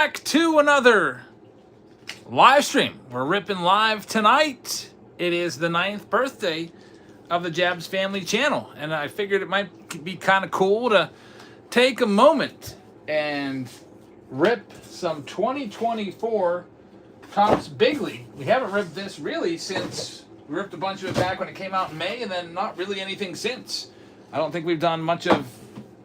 Back to another live stream. We're ripping live tonight. It is the 9th birthday of the JABS family channel, and I figured it might be kind of cool to take a moment and rip some 2024 Topps Big League. We haven't ripped this really since we ripped a bunch of it back when it came out in May, and then not really anything since. I don't think we've done much of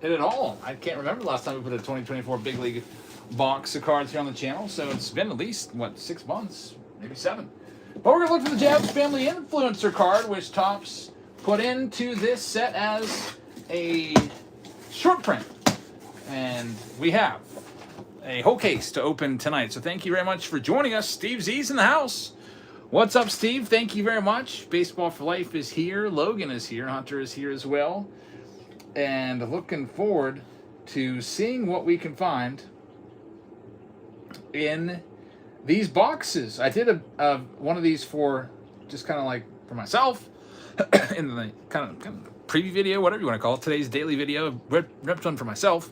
it at all. I can't remember the last time we put a 2024 Big League box of cards here on the channel, so it's been at least, 6 months, maybe 7. But we're going to look for the JABS Family Influencer card, which Topps put into this set as a short print. And we have a whole case to open tonight. So thank you very much for joining us. Steve Z's in the house. What's up, Steve? Thank you very much. Baseball for Life is here. Logan is here. Hunter is here as well. And looking forward to seeing what we can find in these boxes. I did a one of these for just kind of like for myself in the kind of preview video, whatever you want to call it, today's daily video. Ripped one for myself.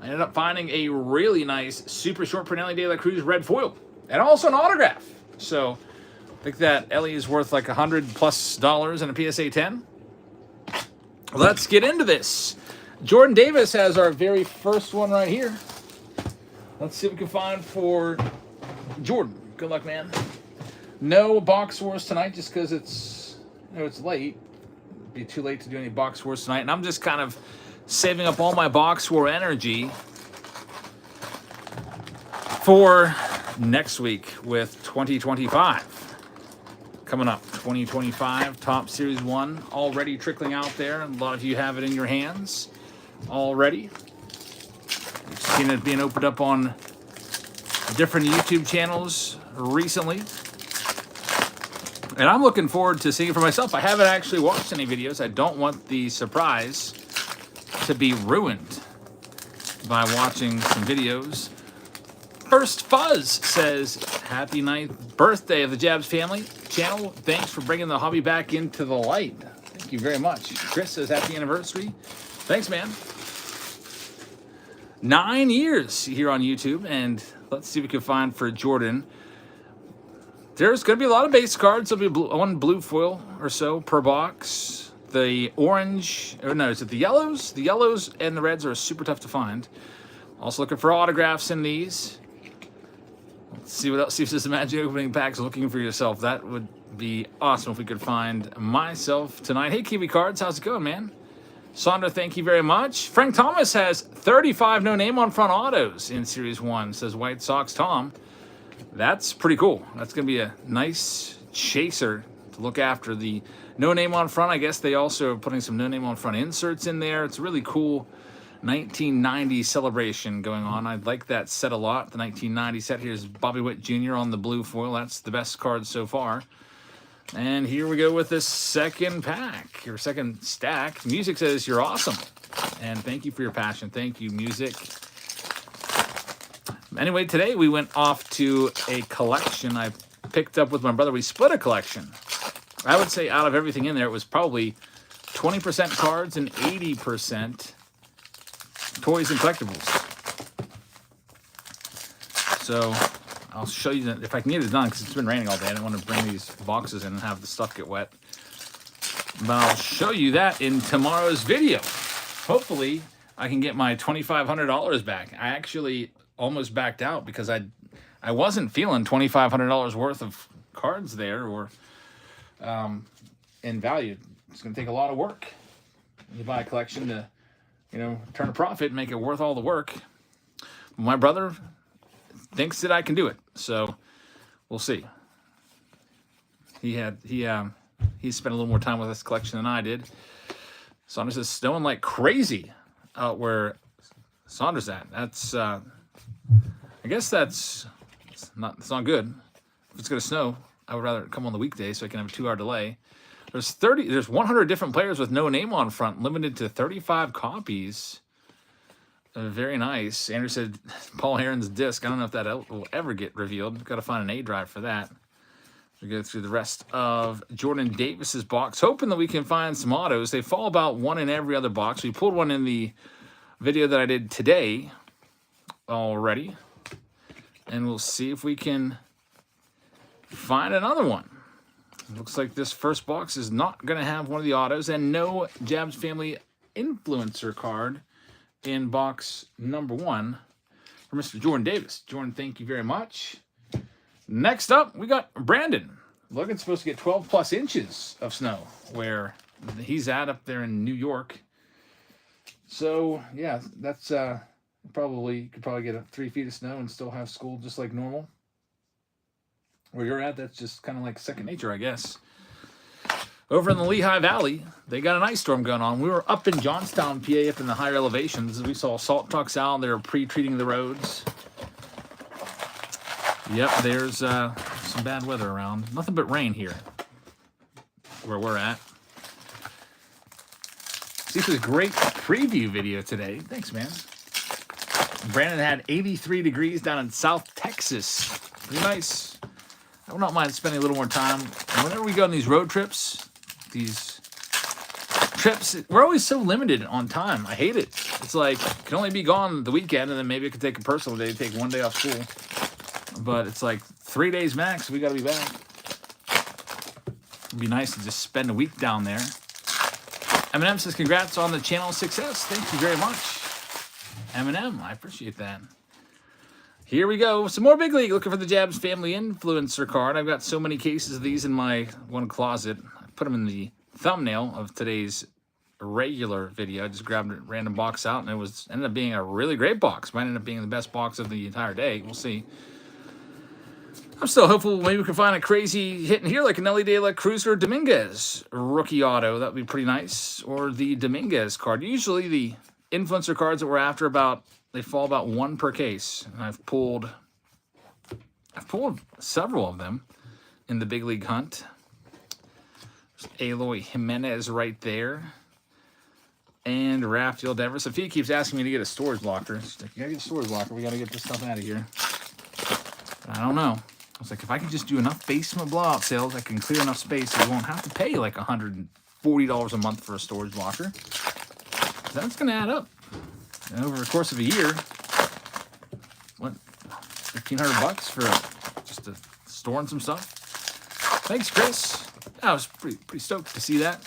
I ended up finding a really nice super short print Ellie De La Cruz red foil and also an autograph. So I think that Ellie is worth like $100+ in a PSA 10. Let's get into this. Jordan Davis has our very first one right here. Let's see what we can find for Jordan. Good luck, man. No box wars tonight just because it's late. It'd be too late to do any box wars tonight. And I'm just kind of saving up all my box war energy for next week with 2025. Coming up, 2025 Topps Series 1 already trickling out there. A lot of you have it in your hands already. You've seen it being opened up on different YouTube channels recently. And I'm looking forward to seeing it for myself. I haven't actually watched any videos. I don't want the surprise to be ruined by watching some videos. First Fuzz says, happy 9th birthday of the JABS family channel. Thanks for bringing the hobby back into the light. Thank you very much. Chris says, happy anniversary. Thanks, man. 9 years here on YouTube, and let's see what we can find for Jordan. There's going to be a lot of base cards. There'll be one blue foil or so per box. The orange, or no, is it the yellows? The yellows and the reds are super tough to find. Also looking for autographs in these. Let's see what else. See if this is Magic Opening Packs looking for yourself. That would be awesome if we could find myself tonight. Hey, Kiwi Cards, how's it going, man? Sandra, thank you very much. Frank Thomas has 35 no name on front autos in Series 1, says White Sox Tom. That's pretty cool. That's going to be a nice chaser to look after. The no name on front, I guess they also are putting some no name on front inserts in there. It's a really cool 1990 celebration going on. I like that set a lot. The 1990 set. Here's Bobby Witt Jr. on the blue foil. That's the best card so far. And here we go with this second pack, or second stack. Music says, you're awesome. And thank you for your passion. Thank you, Music. Anyway, today we went off to a collection I picked up with my brother. We split a collection. I would say out of everything in there, it was probably 20% cards and 80% toys and collectibles. So I'll show you that if I can get it done, because it's been raining all day. I didn't want to bring these boxes in and have the stuff get wet. But I'll show you that in tomorrow's video. Hopefully, I can get my $2,500 back. I actually almost backed out because I wasn't feeling $2,500 worth of cards there, or in value. It's going to take a lot of work. You buy a collection to, turn a profit and make it worth all the work. My brother thinks that I can do it, so we'll see. He spent a little more time with this collection than I did. Saunders is snowing like crazy out where Saunders at. That's I guess it's not good. If it's gonna snow, I would rather come on the weekday so I can have a 2-hour delay. There's 100 different players with no name on front, limited to 35 copies. Very nice. Andrew said Paul Heron's disc. I don't know if that will ever get revealed. Got to find an A drive for that. We go through the rest of Jordan Davis's box, hoping that we can find some autos. They fall about one in every other box. We pulled one in the video that I did today already. And we'll see if we can find another one. Looks like this first box is not going to have one of the autos, and no JABS Family Influencer card in box number 1 for Mr. Jordan Davis. Jordan, thank you very much. Next up, we got Brandon. Logan's supposed to get 12 plus inches of snow where he's at up there in New York. So, yeah, that's could probably get 3 feet of snow and still have school just like normal. Where you're at, that's just kind of like second nature, I guess. Over in the Lehigh Valley, they got an ice storm going on. We were up in Johnstown, PA, up in the higher elevations. We saw salt trucks out. They were pre-treating the roads. Yep, there's some bad weather around. Nothing but rain here where we're at. See, this is a great preview video today. Thanks, man. Brandon had 83 degrees down in South Texas. Pretty nice. I would not mind spending a little more time. And whenever we go on these road trips, we're always so limited on time. I hate it. It's like, can only be gone the weekend, and then maybe I could take a personal day, take 1 day off school. But it's like 3 days max, we got to be back. It'd be nice to just spend a week down there. Eminem says, congrats on the channel success. Thank you very much. Eminem, I appreciate that. Here we go. Some more Big League. Looking for the JABS Family Influencer card. I've got so many cases of these in my one closet. I put them in the thumbnail of today's regular video. I just grabbed a random box out, and it ended up being a really great box. Might end up being the best box of the entire day. We'll see. I'm still hopeful maybe we can find a crazy hit in here, like an Nelly De La Cruz or Dominguez rookie auto. That would be pretty nice. Or the Dominguez card. Usually the influencer cards that we're after they fall about 1 per case. And I've pulled several of them in the Big League hunt. There's Eloy Jimenez right there. And Rafael Devers. Sophia keeps asking me to get a storage locker. She's like, you gotta get a storage locker. We gotta get this stuff out of here. But I don't know. I was like, if I could just do enough basement blowout sales, I can clear enough space so we won't have to pay like $140 a month for a storage locker. That's going to add up. And over the course of a year, what, $1,500 for just storing some stuff? Thanks, Chris. I was pretty stoked to see that.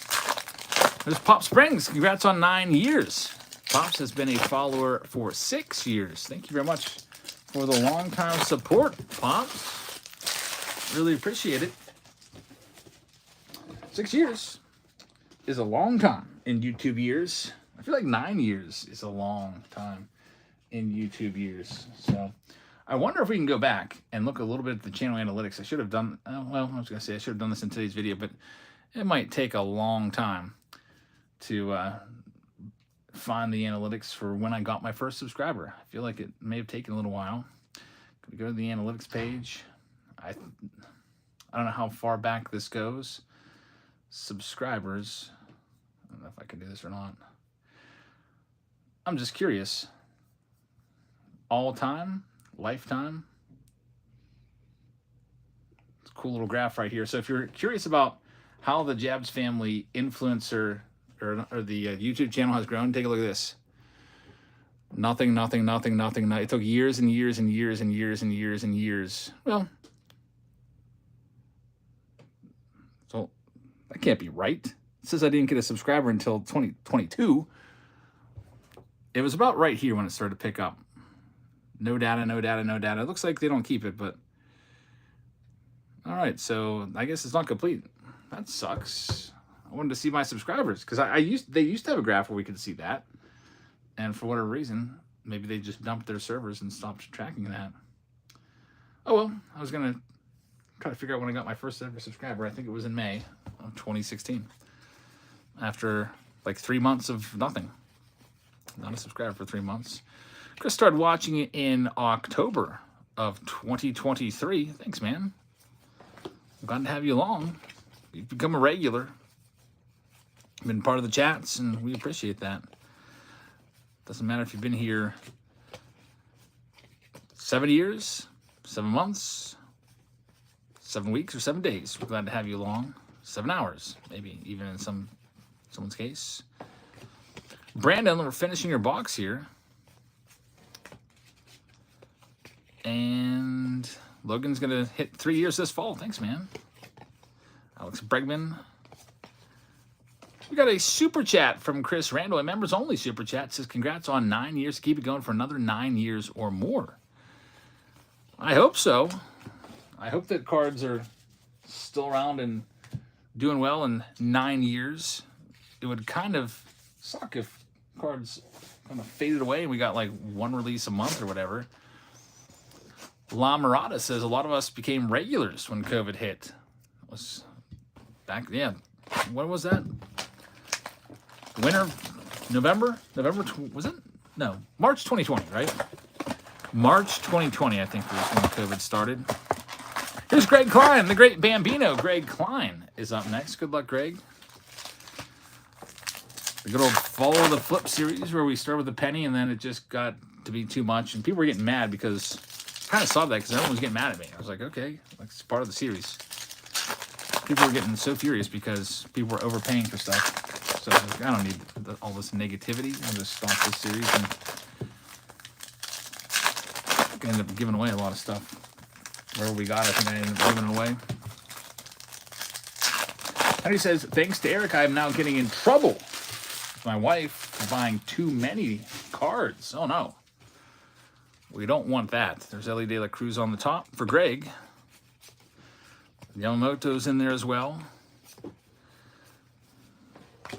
There's Pop Springs. Congrats on 9 years. Pops has been a follower for 6 years. Thank you very much for the long-time support, Pops. Really appreciate it. 6 years is a long time in YouTube years. I feel like 9 years is a long time in YouTube years. So I wonder if we can go back and look a little bit at the channel analytics. I should have done, well, I was going to say I should have done this in today's video, but it might take a long time to find the analytics for when I got my first subscriber. I feel like it may have taken a little while. Could we go to the analytics page? I don't know how far back this goes. Subscribers. I don't know if I can do this or not. I'm just curious. All time? Lifetime? It's a cool little graph right here. So if you're curious about how the JABS Family Influencer or the YouTube channel has grown, take a look at this. Nothing. It took years and years and years and years and years and years. Well, so that can't be right. It says I didn't get a subscriber until 2022. It was about right here when it started to pick up. No data. It looks like they don't keep it, but all right. So I guess it's not complete. That sucks. I wanted to see my subscribers because they used to have a graph where we could see that. And for whatever reason, maybe they just dumped their servers and stopped tracking that. Oh, well, I was going to try to figure out when I got my first ever subscriber. I think it was in May of 2016. After like 3 months of nothing. Not a subscriber for 3 months. Chris started watching it in October of 2023. Thanks, man. I'm glad to have you along. You've become a regular. Been part of the chats, and we appreciate that. Doesn't matter if you've been here 7 years, 7 months, 7 weeks, or 7 days. We're glad to have you along. 7 hours, maybe, even in someone's case. Brandon, we're finishing your box here. And Logan's going to hit 3 years this fall. Thanks, man. Alex Bregman. We got a super chat from Chris Randall, a members only super chat. Says, congrats on 9 years. Keep it going for another 9 years or more. I hope so. I hope that cards are still around and doing well in 9 years. It would kind of suck if cards kind of faded away and we got like one release a month or whatever. La Mirada says a lot of us became regulars when COVID hit. It was back, yeah. When was that? Winter, November, was it? No, March 2020, right? March 2020, I think, was when COVID started. Here's Greg Klein, the great Bambino. Greg Klein is up next. Good luck, Greg. The good old Follow the Flip series where we started with a penny and then it just got to be too much. And people were getting mad because I kind of saw that because everyone was getting mad at me. I was like, okay, like it's part of the series. People were getting so furious because people were overpaying for stuff. So I was like, I don't need all this negativity. I'll just stop this series. And I ended up giving away a lot of stuff. Wherever we got, I think I ended up giving it away. And he says, thanks to Eric, I am now getting in trouble with my wife for buying too many cards. Oh, no. We don't want that. There's Ellie De La Cruz on the top for Greg. Yamamoto's in there as well.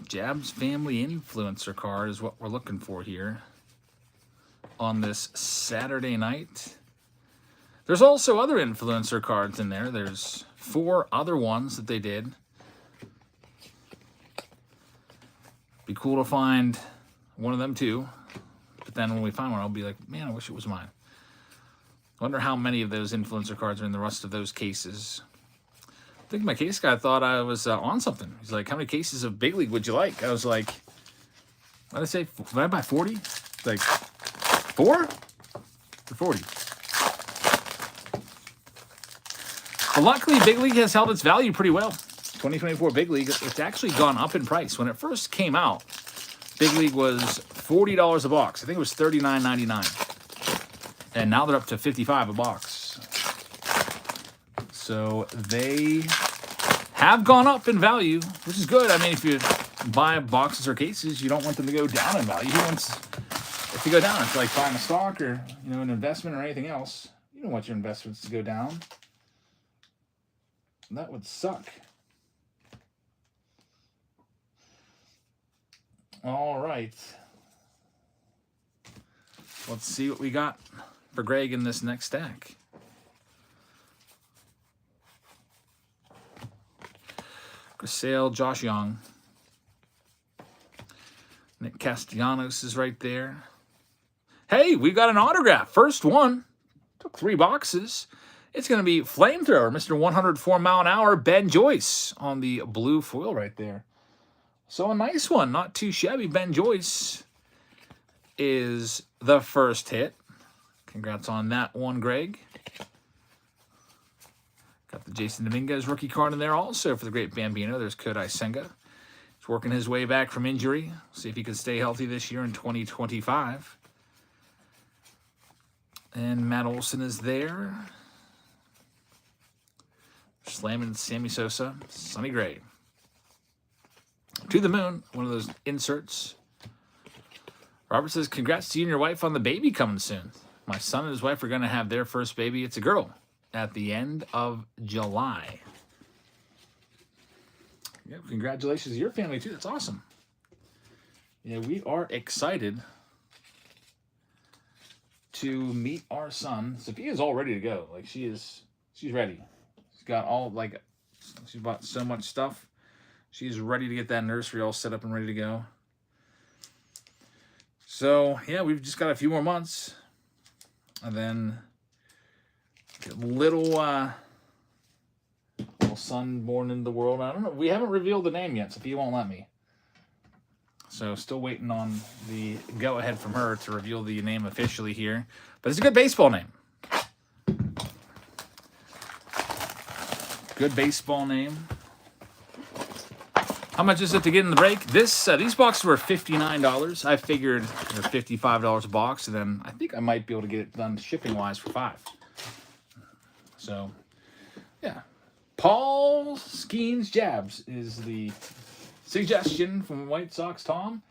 JABS Family Influencer card is what we're looking for here on this Saturday night. There's also other influencer cards in there. There's 4 other ones that they did. Be cool to find one of them too. But then when we find one, I'll be like, man, I wish it was mine. I wonder how many of those influencer cards are in the rest of those cases. I think my case guy thought I was on something. He's like, how many cases of Big League would you like? I was like, what did I say? Did I buy 40? Like, 4? Or 40? Well, luckily, Big League has held its value pretty well. 2024 Big League, it's actually gone up in price. When it first came out, Big League was $40 a box. I think it was $39.99. And now they're up to $55 a box. So they have gone up in value, which is good. I mean, if you buy boxes or cases, you don't want them to go down in value. If you go down, it's like buying a stock or an investment or anything else. You don't want your investments to go down. That would suck. All right. Let's see what we got for Greg in this next stack. Sale, Josh Young. Nick Castellanos is right there. Hey, we got an autograph. First one. Took 3 boxes. It's going to be Flamethrower, Mr. 104 mile an hour, Ben Joyce on the blue foil right there. So a nice one. Not too shabby. Ben Joyce is the first hit. Congrats on that one, Greg. Got the Jason Dominguez rookie card in there also for the great Bambino. There's Kodai Senga. He's working his way back from injury. See if he can stay healthy this year in 2025. And Matt Olson is there. Slamming Sammy Sosa. Sonny Gray. To the Moon. One of those inserts. Robert says, congrats to you and your wife on the baby coming soon. My son and his wife are going to have their first baby. It's a girl. At the end of July. Yeah, congratulations to your family too. That's awesome. Yeah, we are excited to meet our son. Sophia's all ready to go. Like she's ready. She's got all she's bought so much stuff. She's ready to get that nursery all set up and ready to go. So yeah, we've just got a few more months, and then little son born into the world. I don't know. We haven't revealed the name yet, so he won't let me. So still waiting on the go-ahead from her to reveal the name officially here. But it's a good baseball name. Good baseball name. How much is it to get in the break? These boxes were $59. I figured they're $55 a box, and then I think I might be able to get it done shipping-wise for $5. So, yeah. Paul Skeens Jabs is the suggestion from White Sox Tom.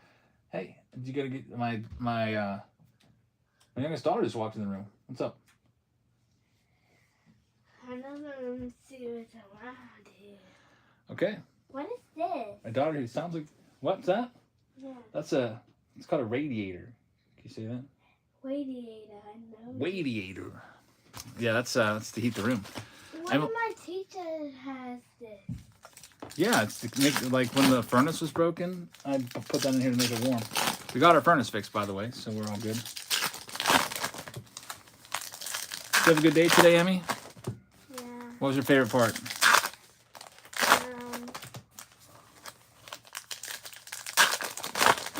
Hey, you gotta get my youngest daughter just walked in the room. What's up? I know to see what's around here. Okay. What is this? My daughter who sounds like, what's that? Yeah. It's called a radiator. Can you say that? Radiator, I know. Radiator. Yeah, that's to heat the room. One of my teachers has this. Yeah, it's to make, like when the furnace was broken, I put that in here to make it warm. We got our furnace fixed, by the way, so we're all good. Did you have a good day today, Emmy? Yeah. What was your favorite part?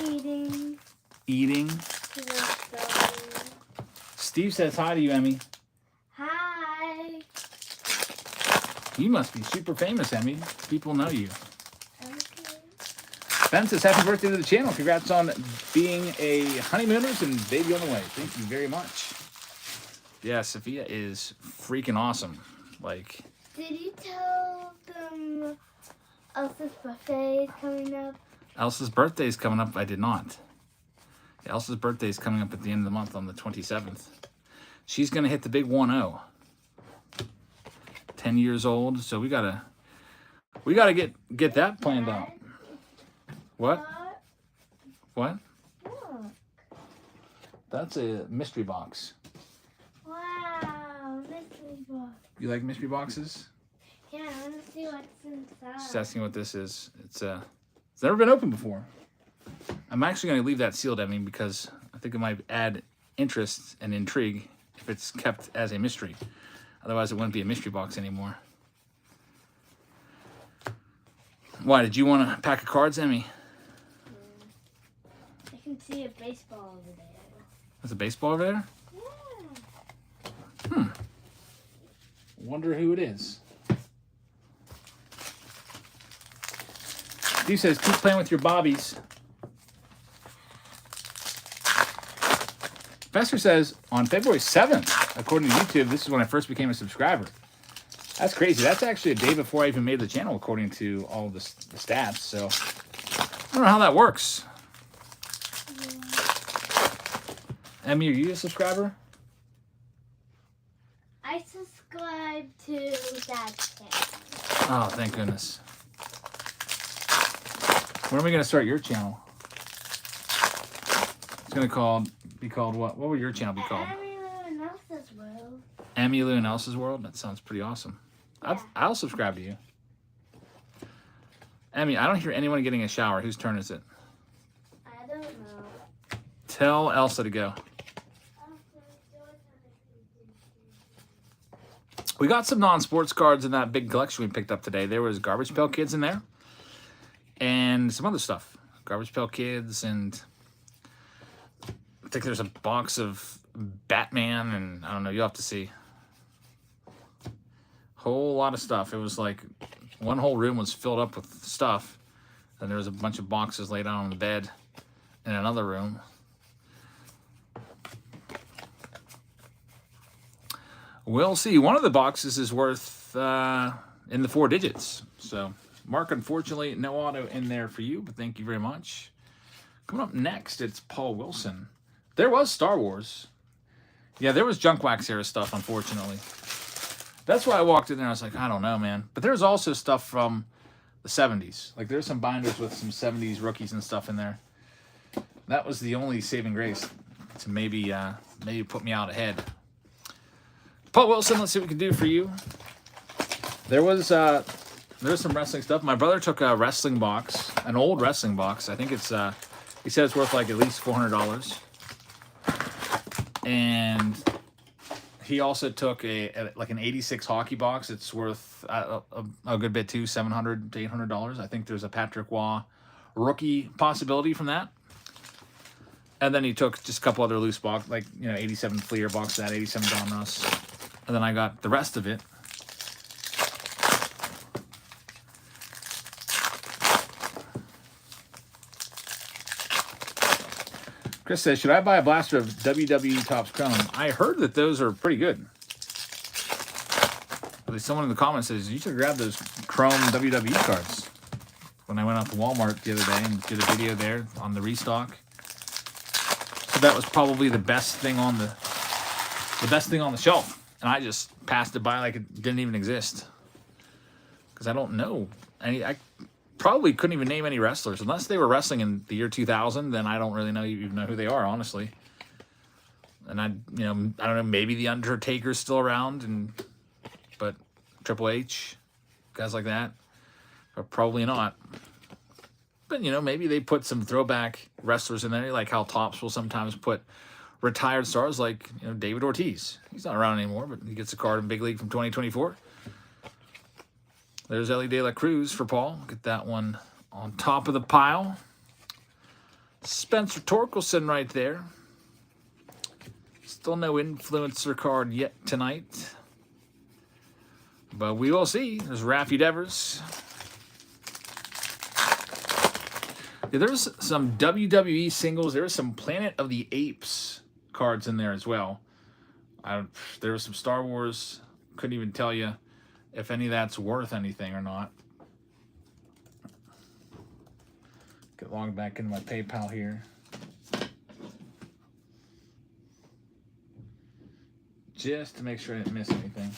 Eating. Eating. Steve says hi to you, Emmy. Hi. You must be super famous, Emmy. People know you. Okay. Ben says happy birthday to the channel. Congrats on being a honeymooners and baby on the way. Thank you very much. Yeah, Sophia is freaking awesome. Like, did you tell them Elsa's birthday is coming up? Elsa's birthday is coming up. I did not. Elsa's birthday is coming up at the end of the month on the 27th. She's going to hit the big 1-0. 10 years old, so we gotta get that planned out. What? What? Look. That's a mystery box. Wow, mystery box. You like mystery boxes? Yeah, I want to see what's inside. Just asking what this is. It's never been opened before. I'm actually going to leave that sealed, Emmy, because I think it might add interest and intrigue if it's kept as a mystery. Otherwise, it wouldn't be a mystery box anymore. Why, did you want a pack of cards, Emmy? I can see a baseball over there. There's a baseball over there? Yeah. Wonder who it is. Steve says, keep playing with your bobbies. Fester says, on February 7th, according to YouTube, this is when I first became a subscriber. That's crazy. That's actually a day before I even made the channel, according to all the stats. So, I don't know how that works. Yeah. Emmy, are you a subscriber? I subscribe to Dad's channel. Oh, thank goodness. When are we going to start your channel? It's going to be called what? What would your channel be called? Emmylou and Elsa's World. Emmylou and Elsa's World? That sounds pretty awesome. Yeah. I'll subscribe to you. Emmy, I don't hear anyone getting a shower. Whose turn is it? I don't know. Tell Elsa to go. We got some non-sports cards in that big collection we picked up today. There was Garbage Pail Kids in there. And some other stuff. Garbage Pail Kids, and I think there's a box of Batman, and I don't know, you'll have to see. Whole lot of stuff. It was like one whole room was filled up with stuff, and there was a bunch of boxes laid out on the bed in another room. We'll see. One of the boxes is worth in the 4 digits. So, Mark, unfortunately, no auto in there for you, but thank you very much. Coming up next, it's Paul Wilson. There was Star Wars. Yeah, there was Junk Wax era stuff, unfortunately. That's why I walked in there. I was like, I don't know, man. But there's also stuff from the 70s. Like, there's some binders with some 70s rookies and stuff in there. That was the only saving grace to maybe put me out ahead. Paul Wilson, let's see what we can do for you. There's some wrestling stuff. My brother took a wrestling box, an old wrestling box. I think it's, he said it's worth like at least $400. And he also took like an 86 hockey box. It's worth a good bit too, $700 to $800. I think there's a Patrick Waugh rookie possibility from that. And then he took just a couple other loose box, like, 87 Fleer box, that 87 Don Russ. And then I got the rest of it. Chris says, should I buy a blaster of WWE Topps Chrome? I heard that those are pretty good. Someone in the comments says, you should grab those Chrome WWE cards. When I went out to Walmart the other day and did a video there on the restock. So that was probably the best thing on the shelf. And I just passed it by like it didn't even exist. Because I don't know any. I probably couldn't even name any wrestlers. Unless they were wrestling in the year 2000, then I don't really even know who they are, honestly. And I don't know, maybe the Undertaker's still around, but Triple H, guys like that, or probably not. But maybe they put some throwback wrestlers in there, like how Topps will sometimes put retired stars like David Ortiz. He's not around anymore, but he gets a card in Big League from 2024. There's Ellie De La Cruz for Paul. Get that one on top of the pile. Spencer Torkelson right there. Still no influencer card yet tonight. But we will see. There's Rafi Devers. Yeah, there's some WWE singles. There's some Planet of the Apes cards in there as well. There was some Star Wars. Couldn't even tell you if any of that's worth anything or not. Get logged back into my PayPal here. Just to make sure I didn't miss anything.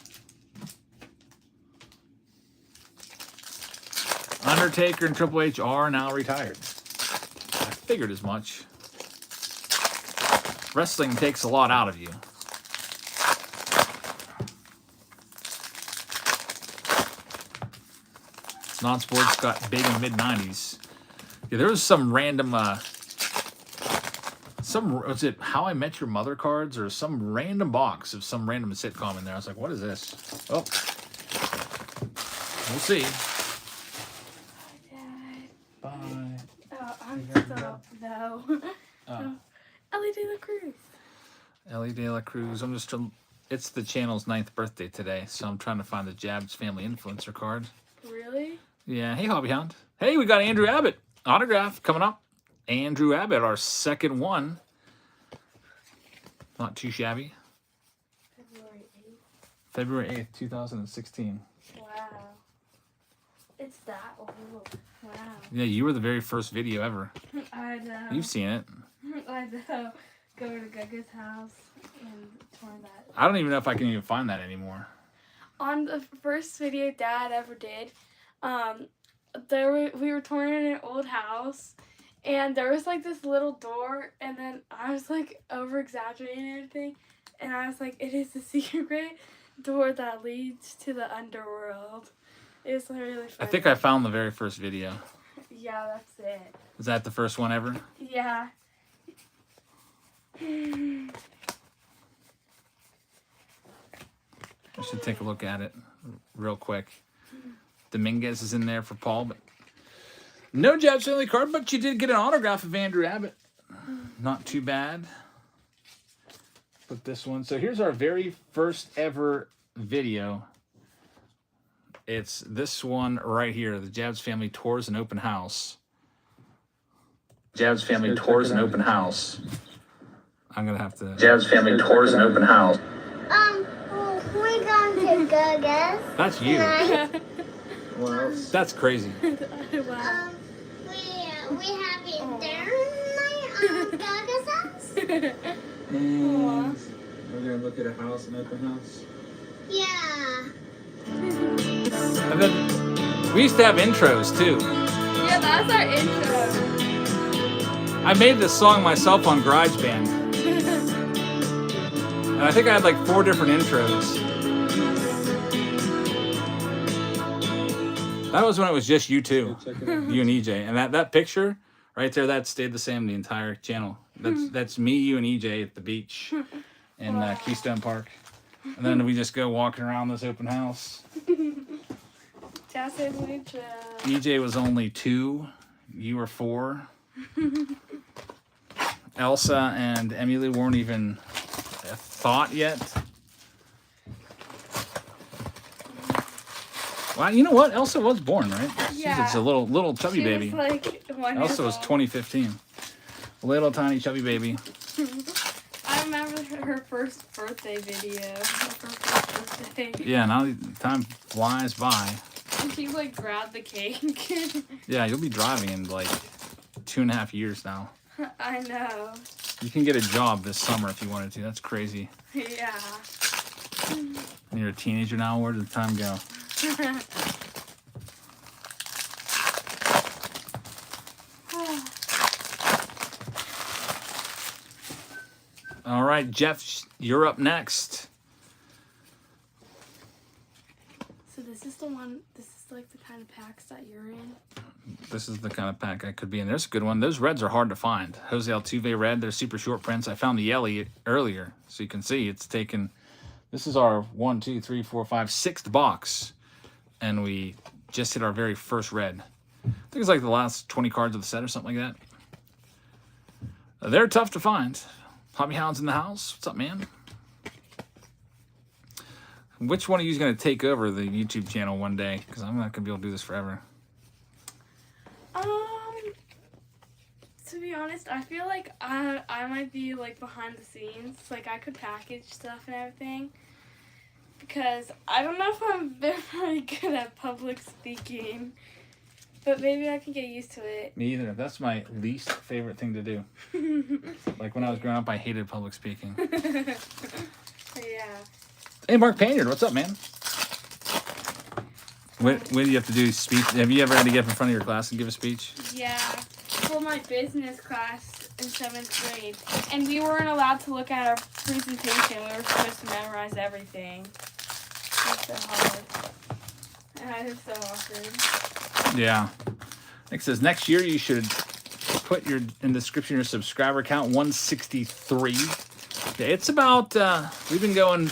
Undertaker and Triple H are now retired. I figured as much. Wrestling takes a lot out of you. Non-sports got big in the mid-90s. Yeah, there was some random, was it How I Met Your Mother cards or some random box of some random sitcom in there. I was like, what is this? Oh, we'll see. Hi, Dad. Bye. Oh, I'm so, no. Ellie De La Cruz. Ellie De La Cruz. It's the channel's 9th birthday today, so I'm trying to find the JABS family influencer card. Really? Yeah. Hey, Hobby Hound. Hey, we got Andrew Abbott autograph coming up. Andrew Abbott, our second one. Not too shabby. February 8th, 2016. Wow. It's that old. Wow. Yeah, you were the very first video ever. I know. You've seen it. I know. Go to Gaga's house and torn that. I don't even know if I can even find that anymore. On the first video Dad ever did, we were touring in an old house, and there was like this little door, and then I was like over exaggerating everything, and I was like, it is the secret door that leads to the underworld. It was really funny. I think I found the very first video. Yeah, that's it. Was that the first one ever? Yeah. I should take a look at it real quick. Dominguez is in there for Paul, but no JABS family card, but you did get an autograph of Andrew Abbott. Not too bad. Put this one. So here's our very first ever video. It's this one right here. The JABS family tours an open house. JABS family tours an open house. I'm going to have to... JABS family tours an open house. We're going to Gaga's. That's you. Well, That's crazy. Wow. We having dinner tonight at Gaga's house? and we're gonna look at a house, an open house. Yeah. And then we used to have intros too. Yeah, that's our intro. I made this song myself on GarageBand. And I think I had like 4 different intros. That was when it was just you two, Check it out. you and EJ. And that picture right there, that stayed the same the entire channel. That's me, you, and EJ at the beach in Keystone Park. And then we just go walking around this open house. Just a intro. EJ was only 2, you were 4. Elsa and Emily weren't even a thought yet. Well, you know what? Elsa was born, right? Yeah. She's a little chubby She baby. was like 1 Elsa was 2015. Little tiny chubby baby. I remember her her first birthday video. Her first birthday. Yeah, now time flies by. And she like grabbed the cake. Yeah, you'll be driving in like 2.5 years now. I know. You can get a job this summer if you wanted to. That's crazy. Yeah. And you're a teenager now. Where did the time go? All right, Jeff, you're up next. So this is the one. This is like the kind of packs that you're in. This is the kind of pack I could be in. There's a good one. Those reds are hard to find. Jose Altuve red. They're super short prints. I found the yellow earlier, so you can see it's taken. This is our 1, 2, 3, 4, 5, 6th box, and we just hit our very first red. I think it's like the last 20 cards of the set or something like that. They're tough to find. Hobby Hound's in the house. What's up, man? Which one of you is going to take over the YouTube channel one day? Because I'm not going to be able to do this forever. To be honest, I feel like I might be like behind the scenes. Like I could package stuff and everything. Because I don't know if I'm very good at public speaking. But maybe I can get used to it. Me either. That's my least favorite thing to do. Like when I was growing up, I hated public speaking. Yeah. Hey, Mark Panyard, what's up, man? What do you have to do? Speech? Have you ever had to get up in front of your class and give a speech? Yeah. For my business class in 7th grade. And we weren't allowed to look at our presentation. We were supposed to memorize everything. It's so hard. And it was so awkward. Yeah. It says next year you should put in the description your subscriber count 163. Yeah, it's about we've been going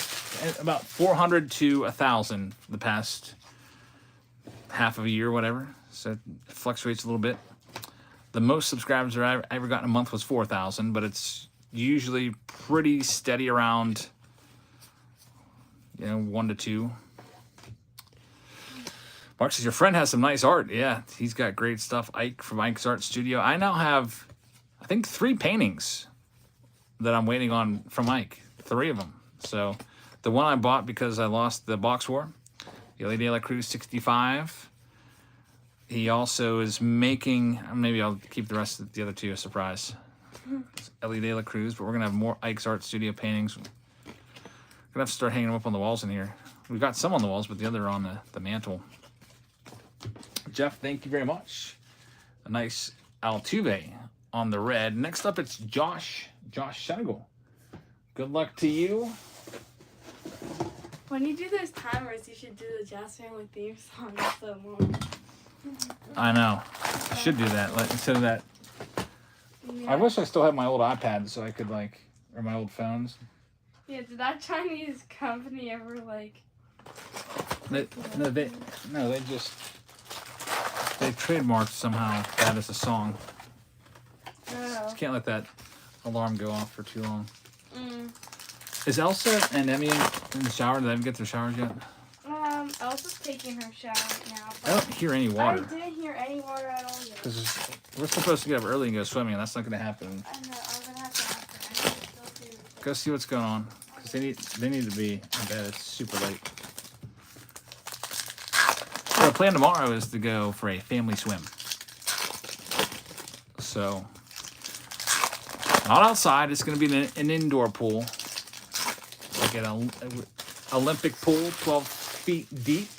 about 400 to 1,000 the past half of a year, whatever. So it fluctuates a little bit. The most subscribers I ever got in a month was 4,000, but it's usually pretty steady around 1 to 2. Mark says, your friend has some nice art. Yeah, he's got great stuff. Ike from Ike's Art Studio. I now have, I think, 3 paintings that I'm waiting on from Ike. 3 of them. So the one I bought because I lost the box war, Ellie De La Cruz 65. He also is making, maybe I'll keep the rest of the other 2 a surprise. Ellie De La Cruz, but we're going to have more Ike's Art Studio paintings. We're going to have to start hanging them up on the walls in here. We've got some on the walls, but the other are on the mantle. Jeff, thank you very much. A nice Altuve on the red. Next up, it's Josh Senegal. Good luck to you. When you do those timers, you should do the Jazz Family theme song so more. I know. I should do that. Instead of that. Yeah. I wish I still had my old iPad so I could or my old phones. Yeah, did that Chinese company ever They trademarked somehow that as a song. Just can't let that alarm go off for too long. Is Elsa and Emmy in the shower? Did they even get their showers yet? Elsa's taking her shower now. I don't hear any water. I didn't hear any water at all yet. Because we're supposed to get up early and go swimming, and that's not going to happen. I know, I'm going to have to Go see what's going on. Because they need to be in bed. It's super late. Our plan tomorrow is to go for a family swim. So, not outside. It's going to be an indoor pool. Like an Olympic pool, 12 feet deep.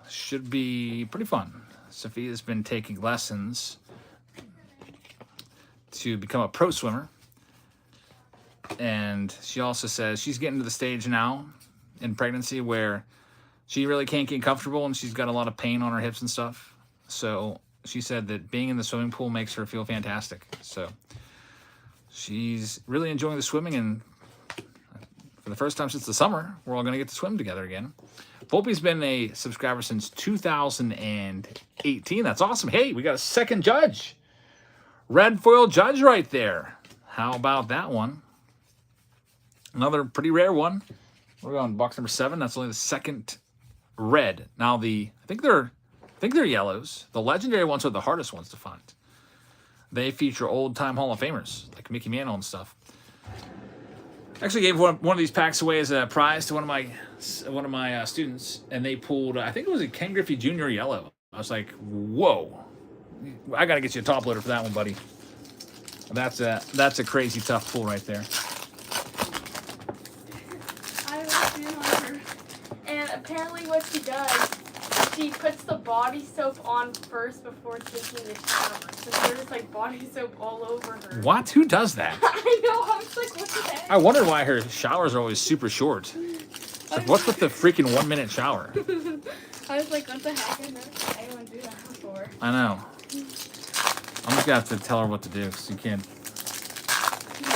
Should be pretty fun. Sophia's been taking lessons to become a pro swimmer. And she also says she's getting to the stage now in pregnancy where she really can't get comfortable and she's got a lot of pain on her hips and stuff. So she said that being in the swimming pool makes her feel fantastic. So she's really enjoying the swimming, and for the first time since the summer, we're all going to get to swim together again. Volpe's been a subscriber since 2018. That's awesome. Hey, we got a second judge. Red foil judge right there. How about that one? Another pretty rare one. We're on box number 7. That's only the second red. Now I think they're yellows. The legendary ones are the hardest ones to find. They feature old-time Hall of Famers like Mickey Mantle and stuff. Actually gave one of these packs away as a prize to one of my students, and they pulled, I think it was a Ken Griffey Jr. yellow. I was like, whoa, I got to get you a top loader for that one, buddy. That's a crazy tough pull right there. I was in on her. And apparently what she does, she puts the body soap on first before taking the shower. So there's like body soap all over her. What? Who does that? I know, I was like, what the heck? I wonder why her showers are always super short. It's like, what's with the freaking 1 minute shower? I was like, what the heck? I never anyone do that before. I know. I'm just gonna have to tell her what to do because you can't.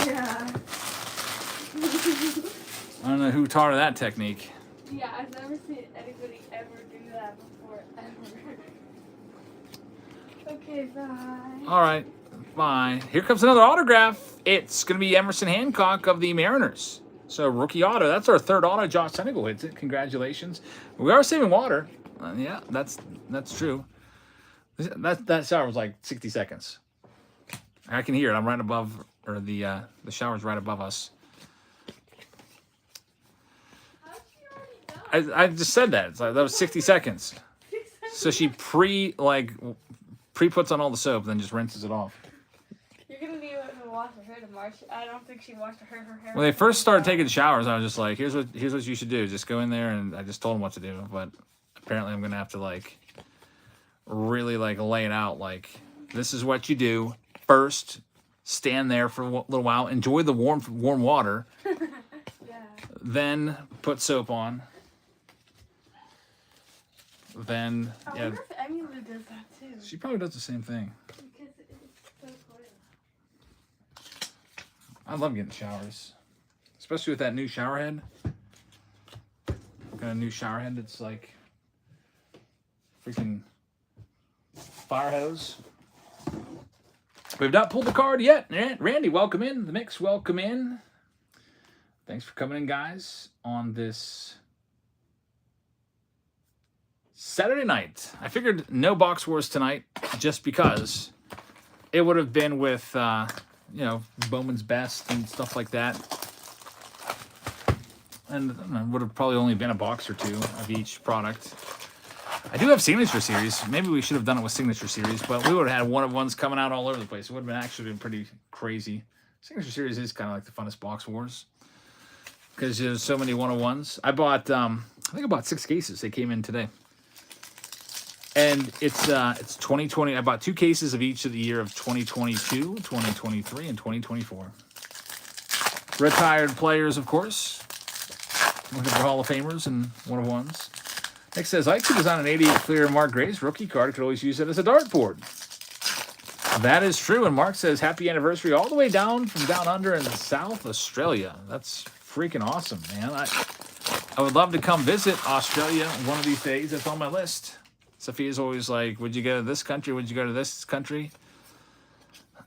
Yeah. I don't know who taught her that technique. Yeah, I've never seen anybody ever do that before, ever. Okay, bye. All right, bye. Here comes another autograph. It's going to be Emerson Hancock of the Mariners. So rookie auto. That's our third auto. Josh Senegal hits it. Congratulations. We are saving water. Yeah, that's true. That shower was like 60 seconds. I can hear it. I'm right above, or the shower's right above us. I just said that. It's like, that was 60 seconds. So she pre-puts on all the soap, then just rinses it off. You're gonna need to wash her hair tomorrow. I don't think she washed her hair. When they first started taking showers, I was just like, here's what you should do. Just go in there, and I just told them what to do. But apparently I'm gonna have to like really like lay it out. Like, this is what you do. First, stand there for a little while, enjoy the warm water. Yeah. Then put soap on. Then I yeah, wonder if Emily does that too. she probably does the same thing. Because it's so cool. I love getting showers, especially with that new shower head. Got a new shower head that's like freaking fire hose. We've not pulled the card yet. Randy, welcome in. The mix, welcome in. Thanks for coming in, guys, on this Saturday night. I figured no box wars tonight just because it would have been with, Bowman's Best and stuff like that. And it would have probably only been a box or two of each product. I do have Signature Series. Maybe we should have done it with Signature Series, but we would have had one-of-ones coming out all over the place. It would have been pretty crazy. Signature Series is kind of like the funnest box wars because there's so many one-of-ones. I bought, I think I bought 6 cases. They came in today. And it's 2020. I bought 2 cases of each of the year of 2022, 2023, and 2024. Retired players, of course. Looking for Hall of Famers and one-of-ones. Nick says, I could design an 88 clear Mark Grace rookie card. Could always use it as a dartboard. That is true. And Mark says, happy anniversary all the way down from down under in South Australia. That's freaking awesome, man. I would love to come visit Australia one of these days. That's on my list. Sophia's always like, would you go to this country? Would you go to this country?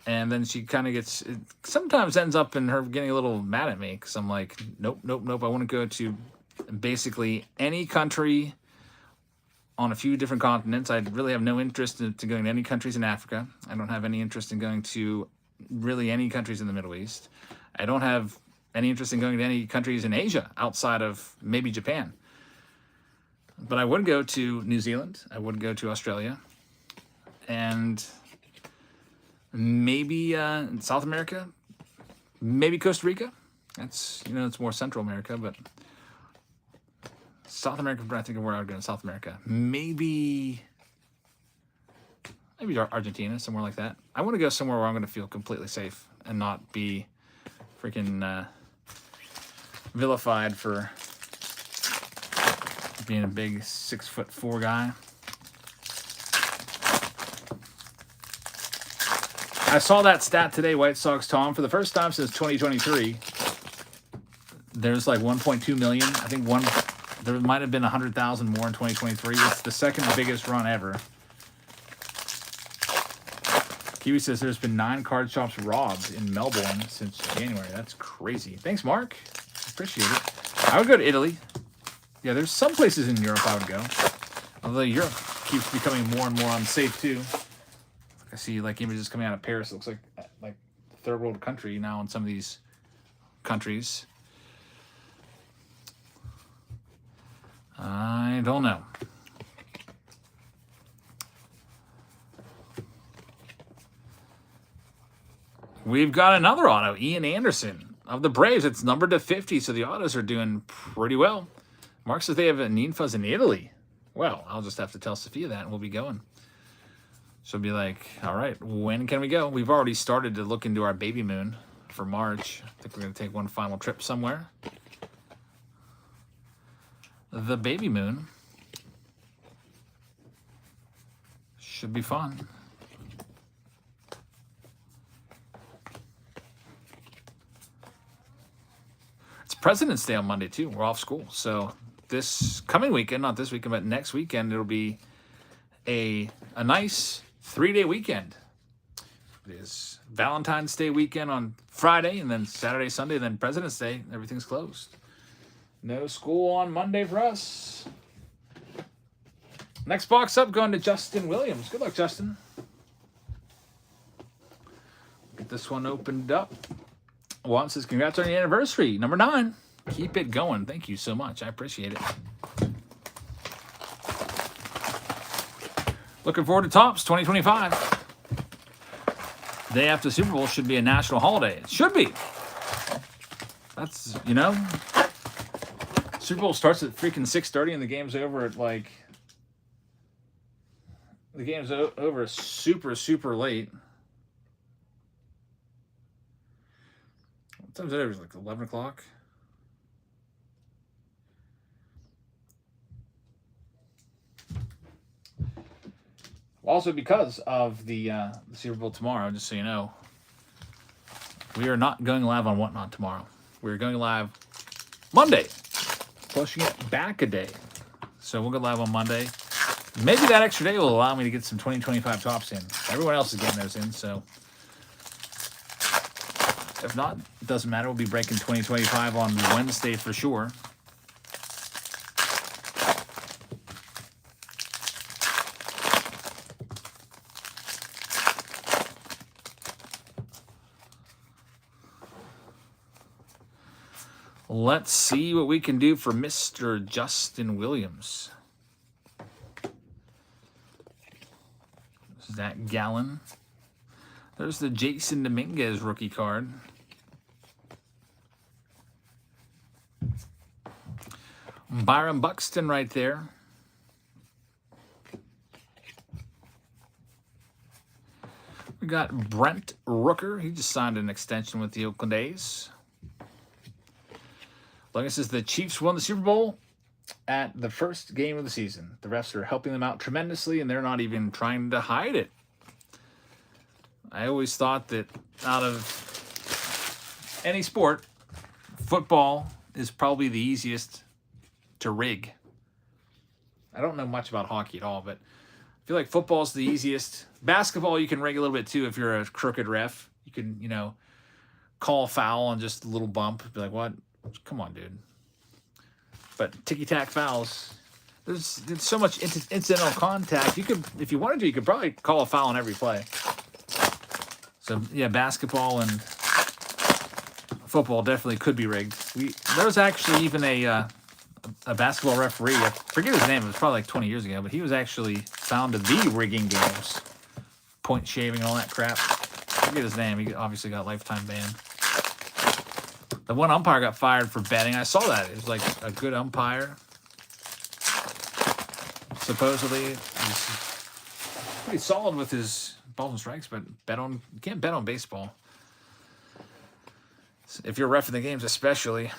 And then she kind of gets, it sometimes ends up in her getting a little mad at me because I'm like, nope. I want to go to basically any country on a few different continents. I really have no interest in going to any countries in Africa. I don't have any interest in going to really any countries in the Middle East. I don't have any interest in going to any countries in Asia outside of maybe Japan. But I would go to New Zealand. I would go to Australia. And maybe in South America. Maybe Costa Rica. That's, it's more Central America, but South America, I think of where I would go in South America. Maybe Argentina, somewhere like that. I want to go somewhere where I'm going to feel completely safe and not be freaking vilified for being a big 6'4" guy. I saw that stat today, White Sox Tom, for the first time since 2023. There's like 1.2 million. I think there might have been 100,000 more in 2023. It's the second biggest run ever. Kiwi says there's been 9 card shops robbed in Melbourne since January. That's crazy. Thanks, Mark. Appreciate it. I would go to Italy. Yeah, there's some places in Europe I would go. Although Europe keeps becoming more and more unsafe too. I see like images coming out of Paris. It looks like a third world country now in some of these countries. don't know. We've got another auto, Ian Anderson of the Braves. It's numbered to 50, so the autos are doing pretty well. Mark says they have a Ninfas in Italy. Well, I'll just have to tell Sophia that, and we'll be going. She'll be like, all right, when can we go? We've already started to look into our baby moon for March. I think we're going to take one final trip somewhere. The baby moon should be fun. It's President's Day on Monday, too. We're off school. So this coming weekend, not this weekend, but next weekend, it'll be a nice 3-day weekend. It is Valentine's Day weekend on Friday, and then Saturday, Sunday, and then President's Day. Everything's closed. No school on Monday for us. Next box up, going to Justin Williams. Good luck, Justin. Get this one opened up. Juan says, congrats on your anniversary. Number 9. Keep it going. Thank you so much. I appreciate it. Looking forward to Topps 2025. Day after the Super Bowl should be a national holiday. It should be. That's, you know, Super Bowl starts at freaking 6:30 and the game's over at like, the game's over super, super late. What time is it over? Like 11 o'clock? Also, because of the Super Bowl tomorrow, just so you know, we are not going live on Whatnot tomorrow. We're going live Monday, pushing it back a day. So we'll go live on Monday. Maybe that extra day will allow me to get some 2025 Topps in. Everyone else is getting those in, so if not, it doesn't matter. We'll be breaking 2025 on Wednesday for sure. Let's see what we can do for Mr. Justin Williams. Zach Gallen. There's the Jason Dominguez rookie card. Byron Buxton right there. We got Brent Rooker. He just signed an extension with the Oakland A's. Like I says, the Chiefs won the Super Bowl at the first game of the season. The refs are helping them out tremendously, and they're not even trying to hide it. I always thought that out of any sport, football is probably the easiest to rig. I don't know much about hockey at all, but I feel like football is the easiest. Basketball, you can rig a little bit too if you're a crooked ref. You can, you know, call a foul on just a little bump. Be like, what? Come on, dude. But ticky-tack fouls, there's so much incidental contact. You could, if you wanted to, you could probably call a foul on every play. So, yeah, basketball and football definitely could be rigged. There was actually even a basketball referee, I forget his name, it was probably like 20 years ago, but he was actually found to be rigging games. Point shaving and all that crap. I forget his name. He obviously got a lifetime ban. The one umpire got fired for betting. I saw that. It was like a good umpire. Supposedly, he's pretty solid with his balls and strikes, but you can't bet on baseball. If you're reffing the games, especially.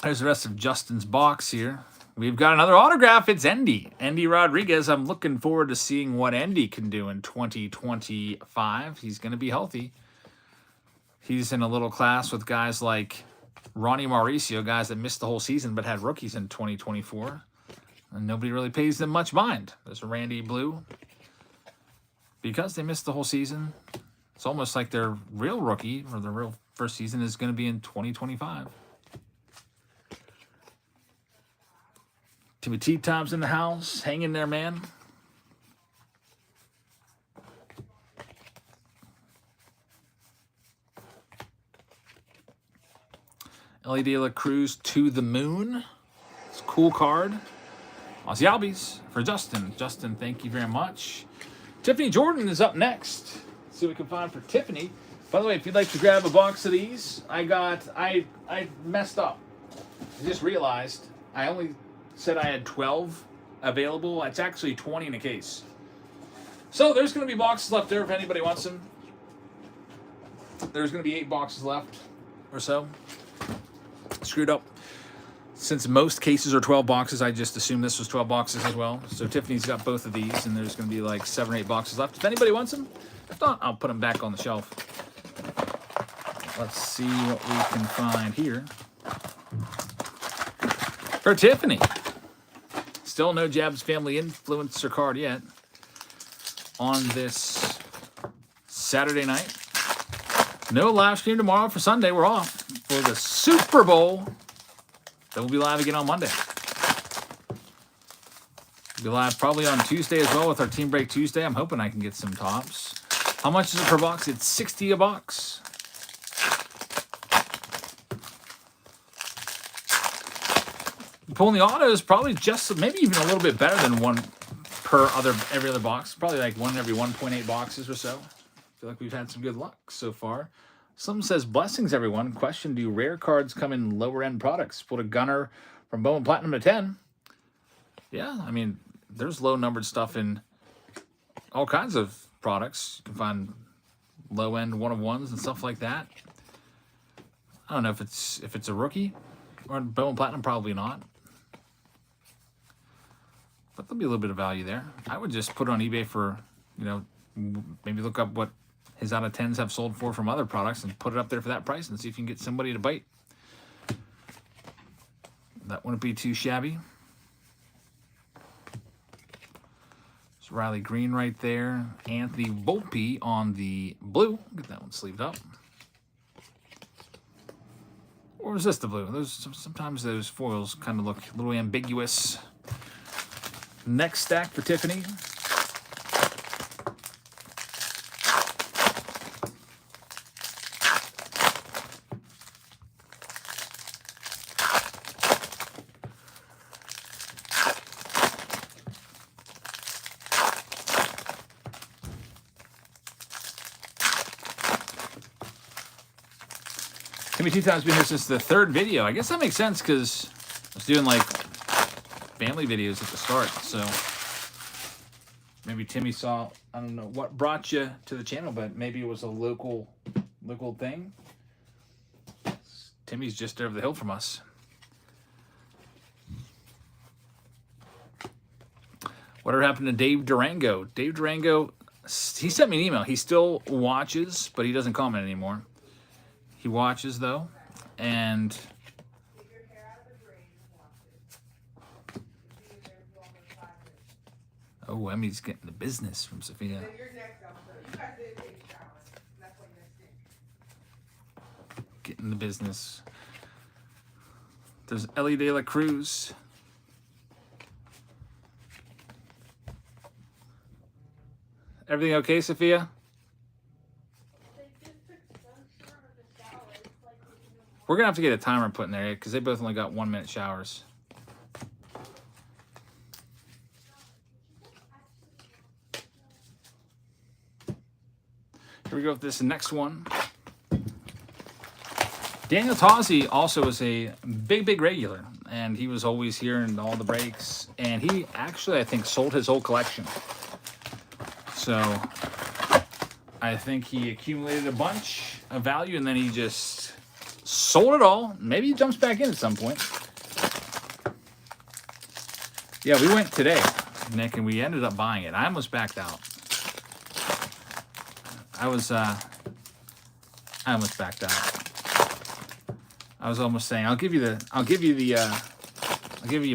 There's the rest of Justin's box here. We've got another autograph. It's Endy Rodriguez. I'm looking forward to seeing what Endy can do in 2025. He's going to be healthy. He's in a little class with guys like Ronnie Mauricio, guys that missed the whole season but had rookies in 2024. And nobody really pays them much mind. There's Randy Blue. Because they missed the whole season, it's almost like their real rookie or their real first season is going to be in 2025. Timothy Tom's in the house. Hang in there, man. Ellie De La Cruz to the moon. It's a cool card. JABS for Justin. Justin, thank you very much. Tiffany Jordan is up next. Let's see what we can find for Tiffany. By the way, if you'd like to grab a box of these, I messed up. I just realized I only said I had 12 available. It's actually 20 in a case. So there's going to be boxes left there if anybody wants them. There's going to be 8 boxes left or so. Screwed up. Since most cases are 12 boxes, I just assumed this was 12 boxes as well. So Tiffany's got both of these, and there's going to be like 7 or 8 boxes left. If anybody wants them, if not, I'll put them back on the shelf. Let's see what we can find here for Tiffany. Still no JABS family influencer card yet on this Saturday night. No live stream tomorrow for Sunday. We're off for the Super Bowl. Then we'll be live again on Monday. We'll be live probably on Tuesday as well with our Team Break Tuesday. I'm hoping I can get some tops. How much is it per box? It's $60 a box. Pulling the auto is probably just maybe even a little bit better than one per every other box. Probably like one every 1.8 boxes or so. I feel like we've had some good luck so far. Someone says, blessings, everyone. Question, do rare cards come in lower-end products? Pulled a gunner from Bowman Platinum to 10. Yeah, I mean, there's low-numbered stuff in all kinds of products. You can find low-end one-of-ones and stuff like that. I don't know if it's a rookie or Bowman Platinum, probably not. But there'll be a little bit of value there. I would just put it on eBay for, maybe look up what his out of 10s have sold for from other products and put it up there for that price and see if you can get somebody to bite. That wouldn't be too shabby. There's Riley Green right there. Anthony Volpe on the blue. Get that one sleeved up. Or is this the blue? Sometimes those foils kind of look a little ambiguous. Next stack for Tiffany. Timmy 2000's been here since the 3rd video. I guess that makes sense because I was doing like family videos at the start. So maybe Timmy saw, I don't know what brought you to the channel, but maybe it was a local thing. Timmy's just over the hill from us. Whatever happened to Dave Durango? Dave Durango, he sent me an email. He still watches, but he doesn't comment anymore. He watches, though, and oh, Emmy's getting the business from Sophia. Getting the business. There's Ellie De La Cruz. Everything okay, Sophia? We're going to have to get a timer put in there because they both only got 1-minute showers. Here we go with this next one. Daniel Tozzi also was a big regular, and he was always here in all the breaks. And he actually, I think, sold his whole collection. So I think he accumulated a bunch of value, and then he just sold it all. Maybe he jumps back in at some point. Yeah, we went today, Nick, and we ended up buying it. I almost backed out. I almost backed out. I was almost saying, I'll give you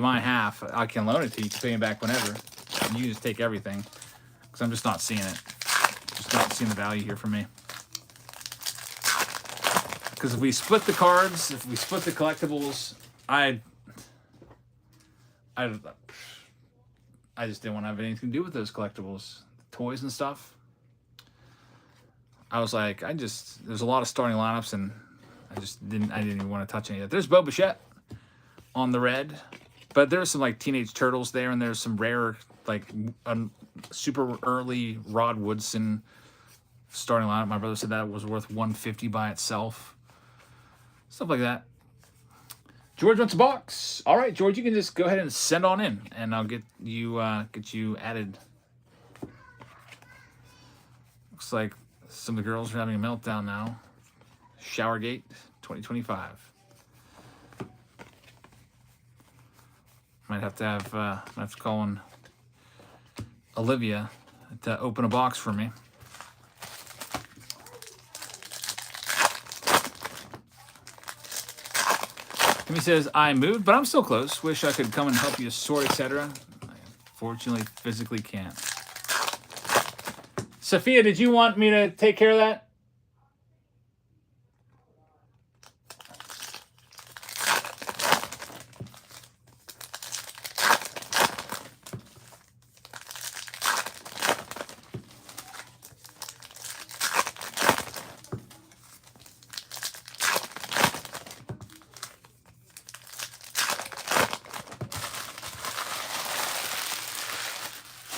my half. I can loan it to you. You can pay me back whenever. And you just take everything. Because I'm just not seeing it. Just not seeing the value here for me. Because if we split the cards, if we split the collectibles, I just didn't want to have anything to do with those collectibles, toys and stuff. I was like, there's a lot of starting lineups, and I didn't even want to touch any of that. There's Bo Bichette on the red. But there's some like Teenage Turtles there, and there's some rare like super early Rod Woodson starting lineup. My brother said that was worth $150 by itself. Stuff like that. George wants a box. All right, George, you can just go ahead and send on in, and I'll get you added. Looks like some of the girls are having a meltdown now. Showergate 2025. Might have to call on Olivia to open a box for me. Timmy says, I moved, but I'm still close. Wish I could come and help you sort, etc. I unfortunately physically can't. Sophia, did you want me to take care of that?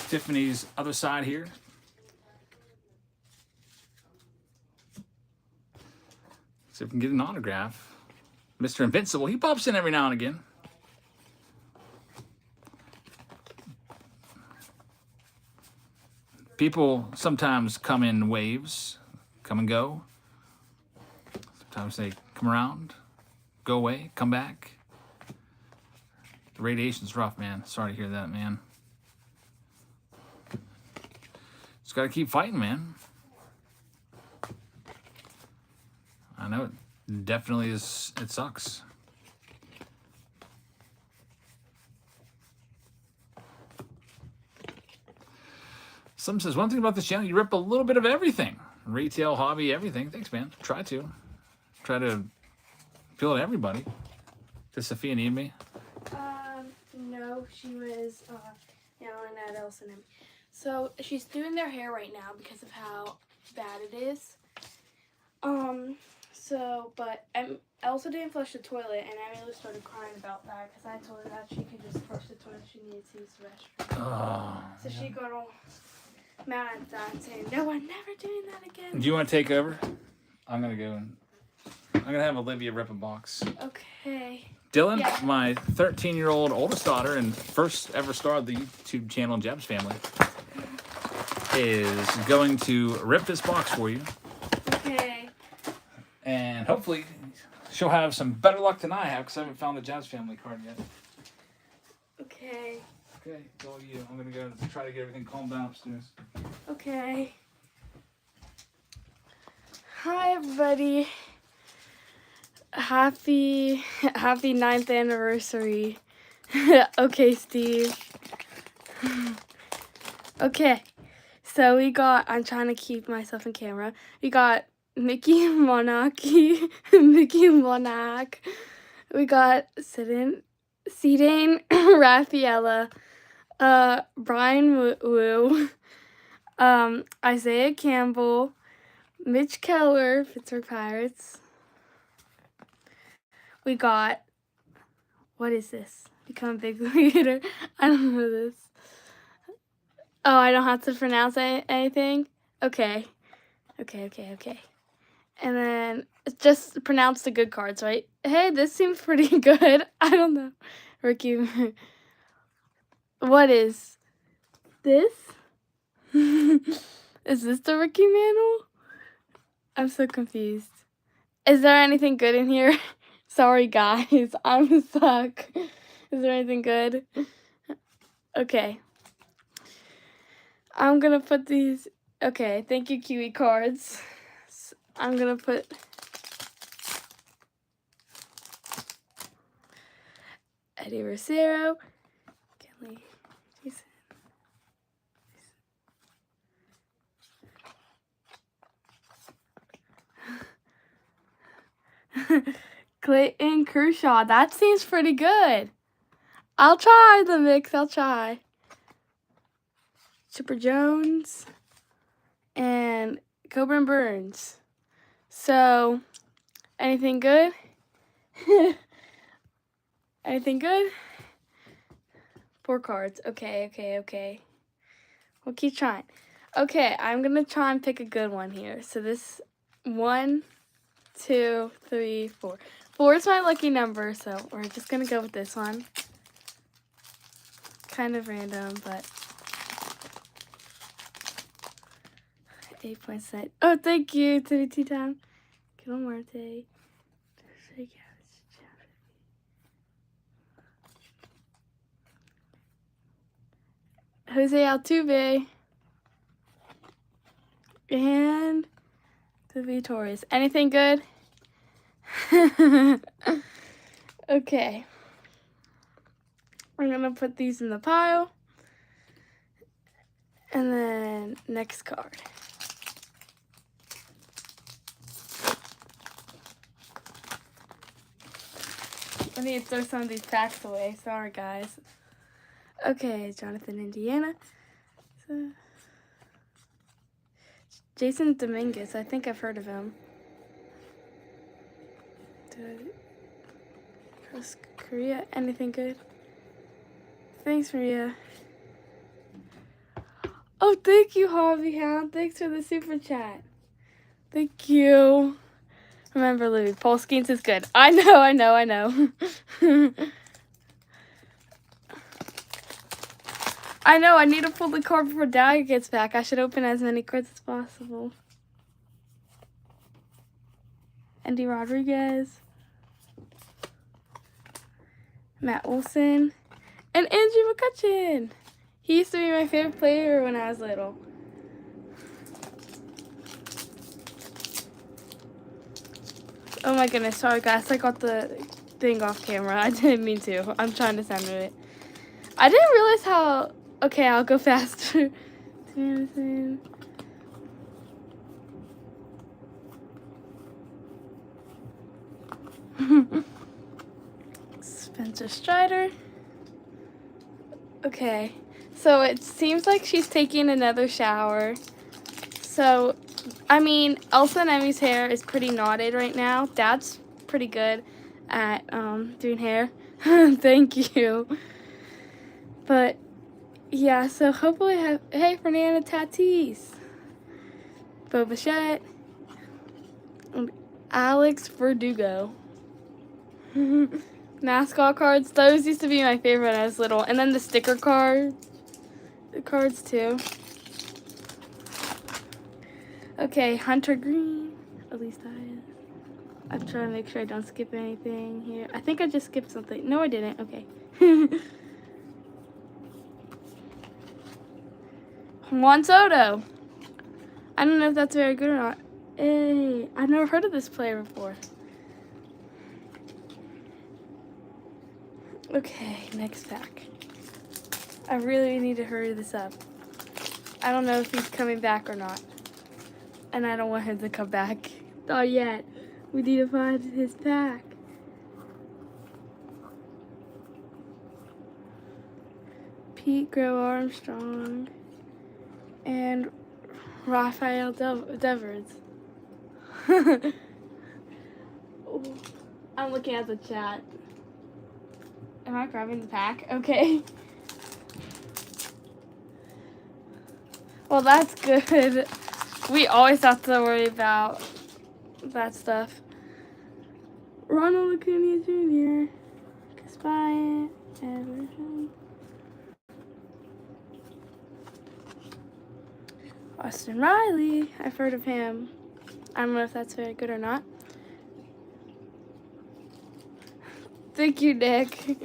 Tiffany's other side here. See if we can get an autograph. Mr. Invincible, he pops in every now and again. People sometimes come in waves, come and go. Sometimes they come around, go away, come back. The radiation's rough, man. Sorry to hear that, man. Just got to keep fighting, man. I know it definitely is. It sucks. Some says, one thing about this channel, you rip a little bit of everything. Retail, hobby, everything. Thanks, man. Try to appeal to everybody. Does Sophia need me? No, she was yelling at Elsa and him. So she's doing their hair right now because of how bad it is. But Elsa didn't flush the toilet, and Emily started crying about that because I told her that she could just flush the toilet. She needed to use the restroom. Oh, So she got all mad at that and saying, "No, I'm never doing that again." do you want to take over? I'm gonna go and I'm gonna have Olivia rip a box. Okay. Dylan, Yeah. my 13-year-old oldest daughter and first ever star of the YouTube channel JABS family, is going to rip this box for you. Okay. And hopefully she'll have some better luck than I have because I haven't found the JABS family card yet. Okay. Okay, it's all you. I'm going to go try to get everything calmed down upstairs. Okay. Hi, everybody. Happy 9th anniversary. Okay, Steve. Okay. So we got, I'm trying to keep myself in camera. We got Mickey Monarchy, Mickey Monarch. We got Sidane Raffaella, Brian Wu, Isaiah Campbell, Mitch Keller, Pittsburgh Pirates. We got, what is this? Become a big leader. I don't know this. Oh, I don't have to pronounce anything? Okay. Okay. And then just pronounce the good cards, right? Hey, this seems pretty good. I don't know. Ricky. What is this? Is this the Ricky Mantle? I'm so confused. Is there anything good in here? Sorry, guys. I'm stuck. Is there anything good? Okay. I'm gonna put these. Okay, thank you, Kiwi Cards. I'm gonna put. Eddie Rosero. Kelly. Clayton Kershaw. That seems pretty good. I'll try the mix. I'll try. Chipper Jones and Coburn Burns. So, anything good? Anything good? 4 cards. Okay. We'll keep trying. Okay, I'm going to try and pick a good one here. So this 1, 2, 3, 4. 4 is my lucky number, so we're just going to go with this one. Kind of random, but 8.7. Oh, thank you to the tea time. Good Marte. Jose Altuve. And the Vittorious. Anything good? Okay. I'm going to put these in the pile. And then next card. I need to throw some of these packs away. Sorry, guys. Okay, Jonathan, Indiana. So, Jason Dominguez. I think I've heard of him. Korea. Anything good? Thanks, Maria. Oh, thank you, Harvey Hound. Thanks for the super chat. Thank you. Remember, Louis, Paul Skeens is good. I know. I know, I need to pull the card before Dahlia gets back. I should open as many cards as possible. Andy Rodriguez. Matt Olson. And Andrew McCutcheon. He used to be my favorite player when I was little. Oh my goodness, sorry guys, I got the thing off camera. I didn't mean to. I'm trying to center it. I didn't realize how... Okay, I'll go faster. Spencer Strider. Okay, so it seems like she's taking another shower. So, I mean, Elsa and Emmy's hair is pretty knotted right now. Dad's pretty good at doing hair. Thank you. But, yeah, so hopefully hey, Fernanda Tatis. Bo Bichette. And Alex Verdugo. Mascot cards. Those used to be my favorite when I was little. And then the sticker cards too. Okay, Hunter Green. At least I'm trying to make sure I don't skip anything here. I think I just skipped something. No, I didn't. Okay. Juan Soto. I don't know if that's very good or not. Hey, I've never heard of this player before. Okay, next pack. I really need to hurry this up. I don't know if he's coming back or not. And I don't want him to come back. Not yet. We need to find his pack. Pete Grow Armstrong. And Rafael Devers. I'm looking at the chat. Am I grabbing the pack? Okay. Well, that's good. We always have to worry about that stuff. Ronald Acuna Jr. Chris Bryant. Everton. Austin Riley. I've heard of him. I don't know if that's very good or not. Thank you, Nick.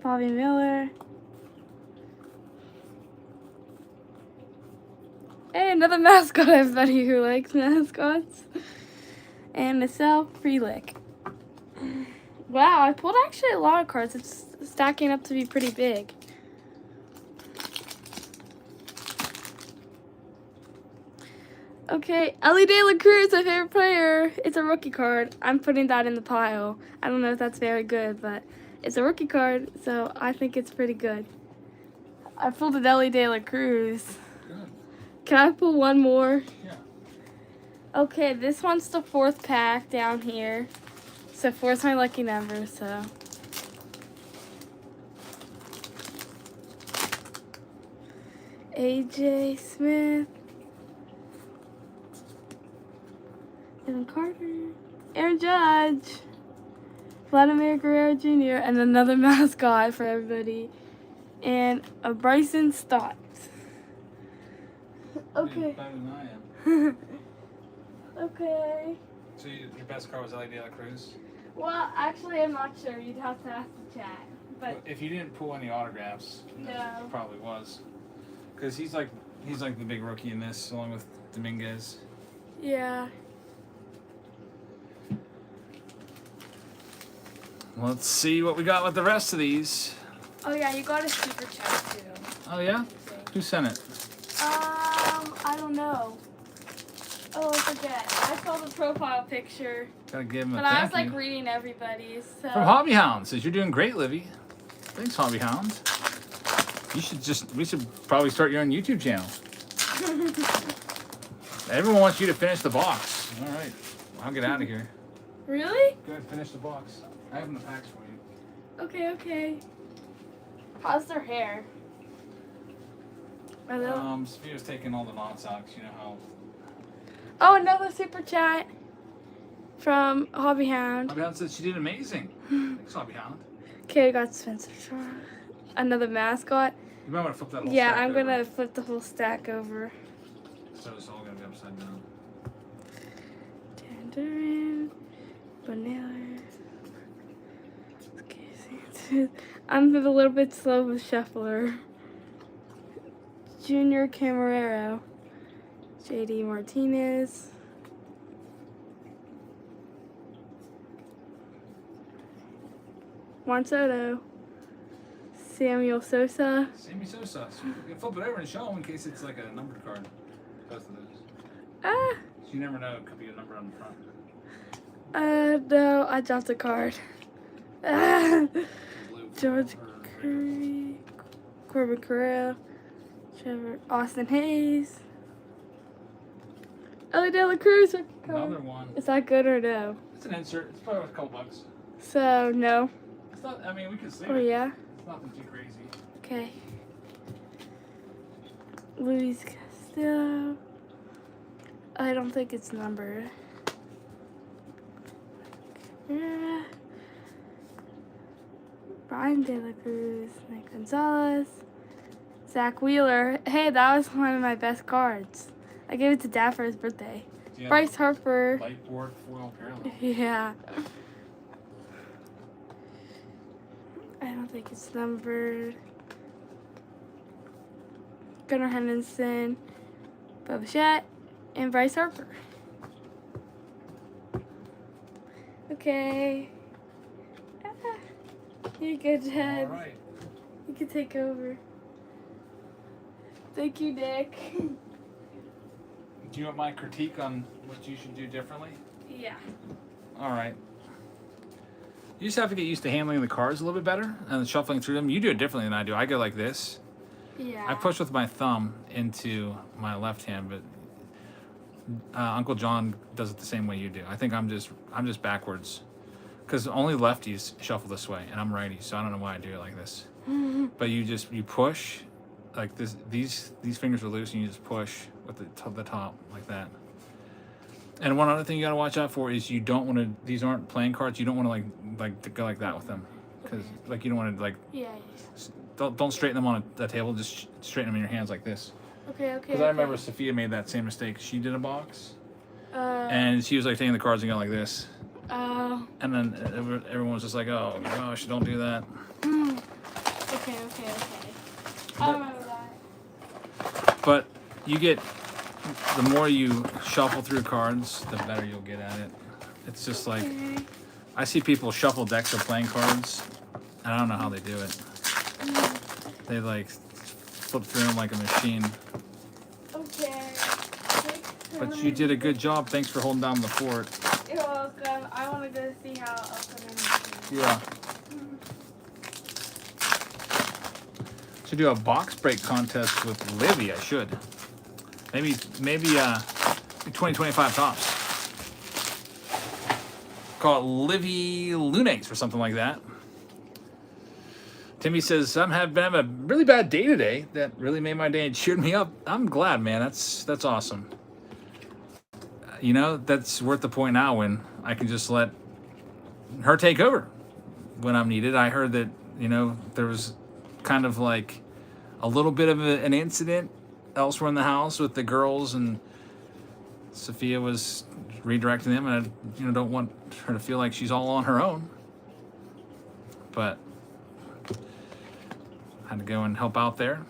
Bobby Miller. Hey, another mascot, everybody who likes mascots. And Marcel Frelick. Wow, I pulled actually a lot of cards. It's stacking up to be pretty big. Okay, Ellie De La Cruz, my favorite player. It's a rookie card. I'm putting that in the pile. I don't know if that's very good, but it's a rookie card, so I think it's pretty good. I pulled an Ellie De La Cruz. Good. Can I pull one more? Yeah. Okay, this one's the 4th pack down here. So 4's my lucky number, so. AJ Smith. Evan Carter. Aaron Judge. Vladimir Guerrero Jr. And another mascot for everybody. And a Bryson Stott. Okay. Better than I am. Okay. So your best card was Ellie De La Cruz? Well, actually, I'm not sure. You'd have to ask the chat. But If you didn't pull any autographs, no. it probably was. Because he's like the big rookie in this, along with Dominguez. Yeah. Let's see what we got with the rest of these. Oh yeah, you got a super chat too. Oh yeah? Who sent it? I don't know. Oh, I forget. I saw the profile picture, Gotta give him a but I thank was like you. reading everybody's. So. From Hobby Hound says you're doing great, Livy. Thanks, Hobby Hound. We should probably start your own YouTube channel. Everyone wants you to finish the box. All right, I'll get out of here. Really? Go ahead, finish the box. I have the packs for you. Okay, okay. How's their hair? Are they- Sophia's taking all the non-socks. You know how. Oh, another super chat from Hobby Hound. Hobby Hound said she did amazing. Thanks, Hobby Hound. Okay, I got Spencer Shaw. Another mascot. You might want to flip that whole Yeah, stack I'm over. gonna flip the whole stack over. So it's all gonna be upside down. Tangerine, vanilla. I'm a little bit slow with Shuffler. Junior Camarero. JD Martinez. Juan Soto. Samuel Sosa. Sammy Sosa. So you can flip it over and show them in case it's like a numbered card. Both of those. Ah, So you never know. It could be a number on the front. no, I dropped a card. Ah, Blue George or red. Curry, Corbin Carrera, Trevor, Austin Hayes, Ellie De La Cruz. Another one. Is that good or no? It's an insert. It's probably worth a couple bucks. So, no. It's not. I mean, we can save Oh, it. yeah? It's nothing too crazy. Okay. Luis Castillo. I don't think it's numbered. Yeah. Brian De La Cruz, Nick Gonzalez, Zach Wheeler. Hey, that was one of my best cards. I gave it to Dad for his birthday. Yeah. Bryce Harper. Light board foil parallel. Yeah. I don't think it's numbered. Gunnar Henderson, Bobachette, and Bryce Harper. Okay. Ah, you're good, Dad. All right. You can take over. Thank you, Nick. Do you want my critique on what you should do differently? Yeah. All right. You just have to get used to handling the cards a little bit better and shuffling through them. You do it differently than I do. I go like this. Yeah. I push with my thumb into my left hand, but Uncle John does it the same way you do. I think I'm just backwards, because only lefties shuffle this way, and I'm righty, so I don't know why I do it like this. But you push like this. These fingers are loose, and you just push with the top like that. And one other thing you gotta watch out for is you don't want to. These aren't playing cards. You don't want to to go like that with them, because like you don't want to like. Yeah. Don't straighten them on a table. Just straighten them in your hands like this. Okay. Okay. Because I remember Sophia made that same mistake. She did a box, Uh. and she was like taking the cards and going like this, Oh. and then everyone was just like, "Oh gosh, don't do that." Okay. I remember that. But you get the more you shuffle through cards, the better you'll get at it. It's just like Okay. I see people shuffle decks of playing cards, and I don't know how they do it. They like flip through them like a machine. Okay. But you did a good job. Thanks for holding down the fort. You're welcome. I want to go see how I'll come in. Yeah. Should do a box break contest with Livy. I should. Maybe 2025 tops. Call it Livy Lunates or something like that. Timmy says, been having a really bad day today. That really made my day and cheered me up. I'm glad, man. That's awesome. You know, that's worth the point now when I can just let her take over when I'm needed. I heard that, you know, there was kind of like a little bit of an incident elsewhere in the house with the girls, and Sophia was redirecting them, and I, you know, don't want her to feel like she's all on her own. But I had to go and help out there,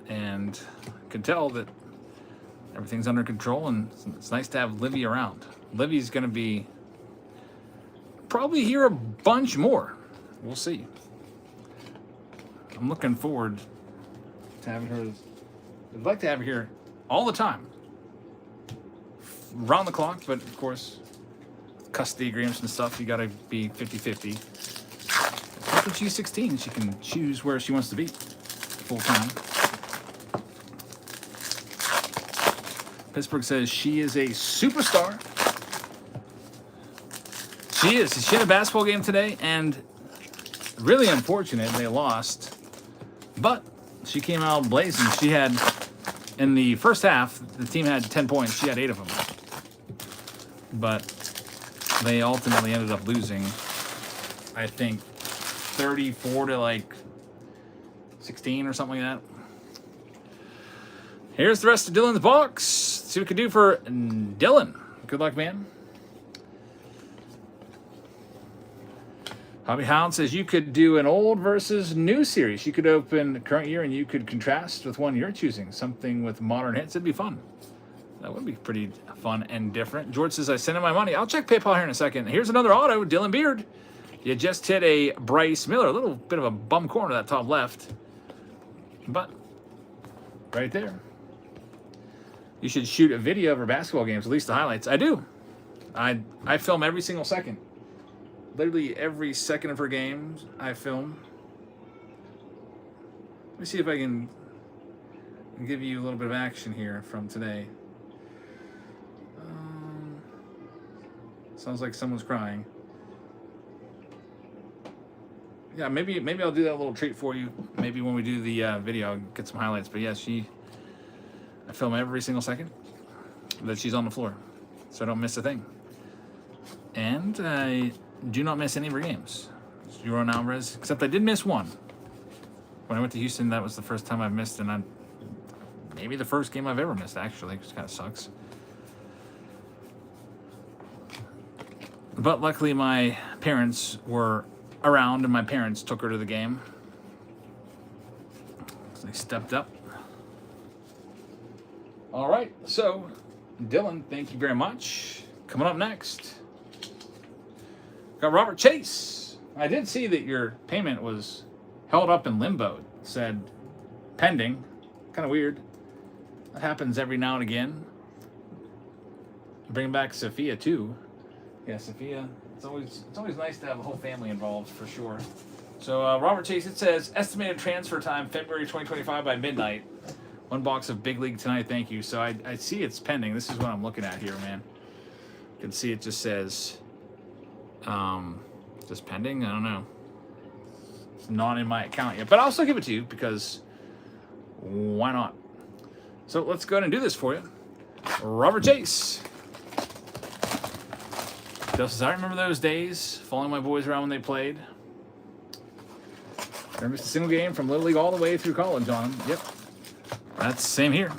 and could tell that everything's under control, and it's nice to have Livy around. Livy's going to be probably here a bunch more. We'll see. I'm looking forward to having her. I'd like to have her here all the time, round the clock, but of course, custody agreements and stuff, you got to be 50-50. After she's 16, she can choose where she wants to be full time. Pittsburgh says she is a superstar. She is. She had a basketball game today, and really unfortunate they lost. But she came out blazing. She had, in the first half, the team had 10 points. She had 8 of them. But they ultimately ended up losing, I think, 34 to like 16 or something like that. Here's the rest of Dylan's box. See what we can do for Dylan. Good luck, man. Hobby Hound says you could do an old versus new series. You could open the current year and you could contrast with one you're choosing. Something with modern hits. It'd be fun. That would be pretty fun and different. George says, I sent in my money. I'll check PayPal here in a second. Here's another auto, Dylan Beard. You just hit a Bryce Miller. A little bit of a bum corner that top left. But right there. You should shoot a video of her basketball games, at least the highlights. I do. I film every single second. Literally every second of her games, I film. Let me see if I can give you a little bit of action here from today. Sounds like someone's crying. Yeah, maybe I'll do that little treat for you. Maybe when we do the video, I'll get some highlights. But yeah, I film every single second that she's on the floor, so I don't miss a thing. And I do not miss any of her games. Euro and Alvarez, except I did miss one. When I went to Houston, that was the first time I've missed, and maybe the first game I've ever missed, actually, which kind of sucks. But luckily, my parents were around, and my parents took her to the game. So they stepped up. All right, so Dylan, thank you very much. Coming up next, got Robert Chase. I did see that your payment was held up in limbo. It said pending. Kind of weird. That happens every now and again. Bring back Sophia too. Yeah, Sophia. It's always nice to have a whole family involved for sure. So Robert Chase, it says estimated transfer time February 2025 by midnight. 1 box of Big League tonight. Thank you. So I see it's pending. This is what I'm looking at here, man. You can see it just says just pending. I don't know. It's not in my account yet, but I'll still give it to you because why not? So let's go ahead and do this for you. Robert Chase. Dale says, I remember those days following my boys around when they played. Never missed a single game from Little League all the way through college on them. Yep. That's the same here.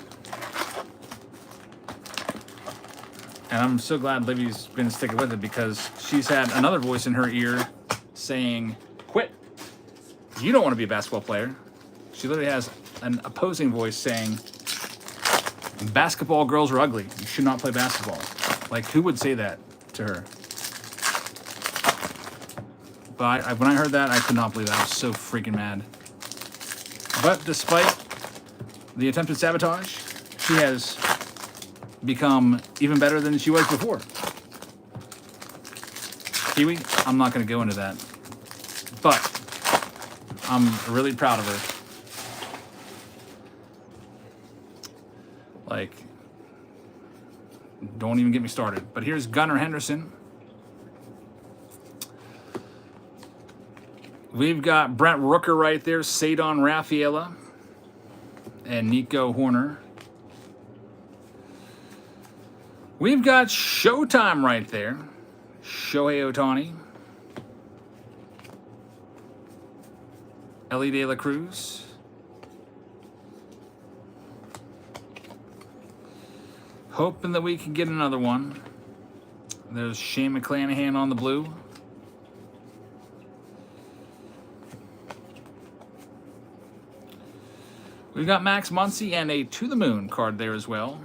And I'm so glad Livy's been sticking with it because she's had another voice in her ear saying, quit. You don't want to be a basketball player. She literally has an opposing voice saying, basketball girls are ugly. You should not play basketball. Like, who would say that to her? But when I heard that, I could not believe it. I was so freaking mad. But despite the attempted sabotage, she has become even better than she was before. Kiwi, I'm not going to go into that. But I'm really proud of her. Like, Don't even get me started. But here's Gunnar Henderson. We've got Brent Rooker right there, Sadon Rafaela, and Nico Horner. We've got Showtime right there, Shohei Ohtani, Ellie De La Cruz, hoping that we can get another one. There's Shane McClanahan on the blue. We've got Max Muncy and a To The Moon card there as well.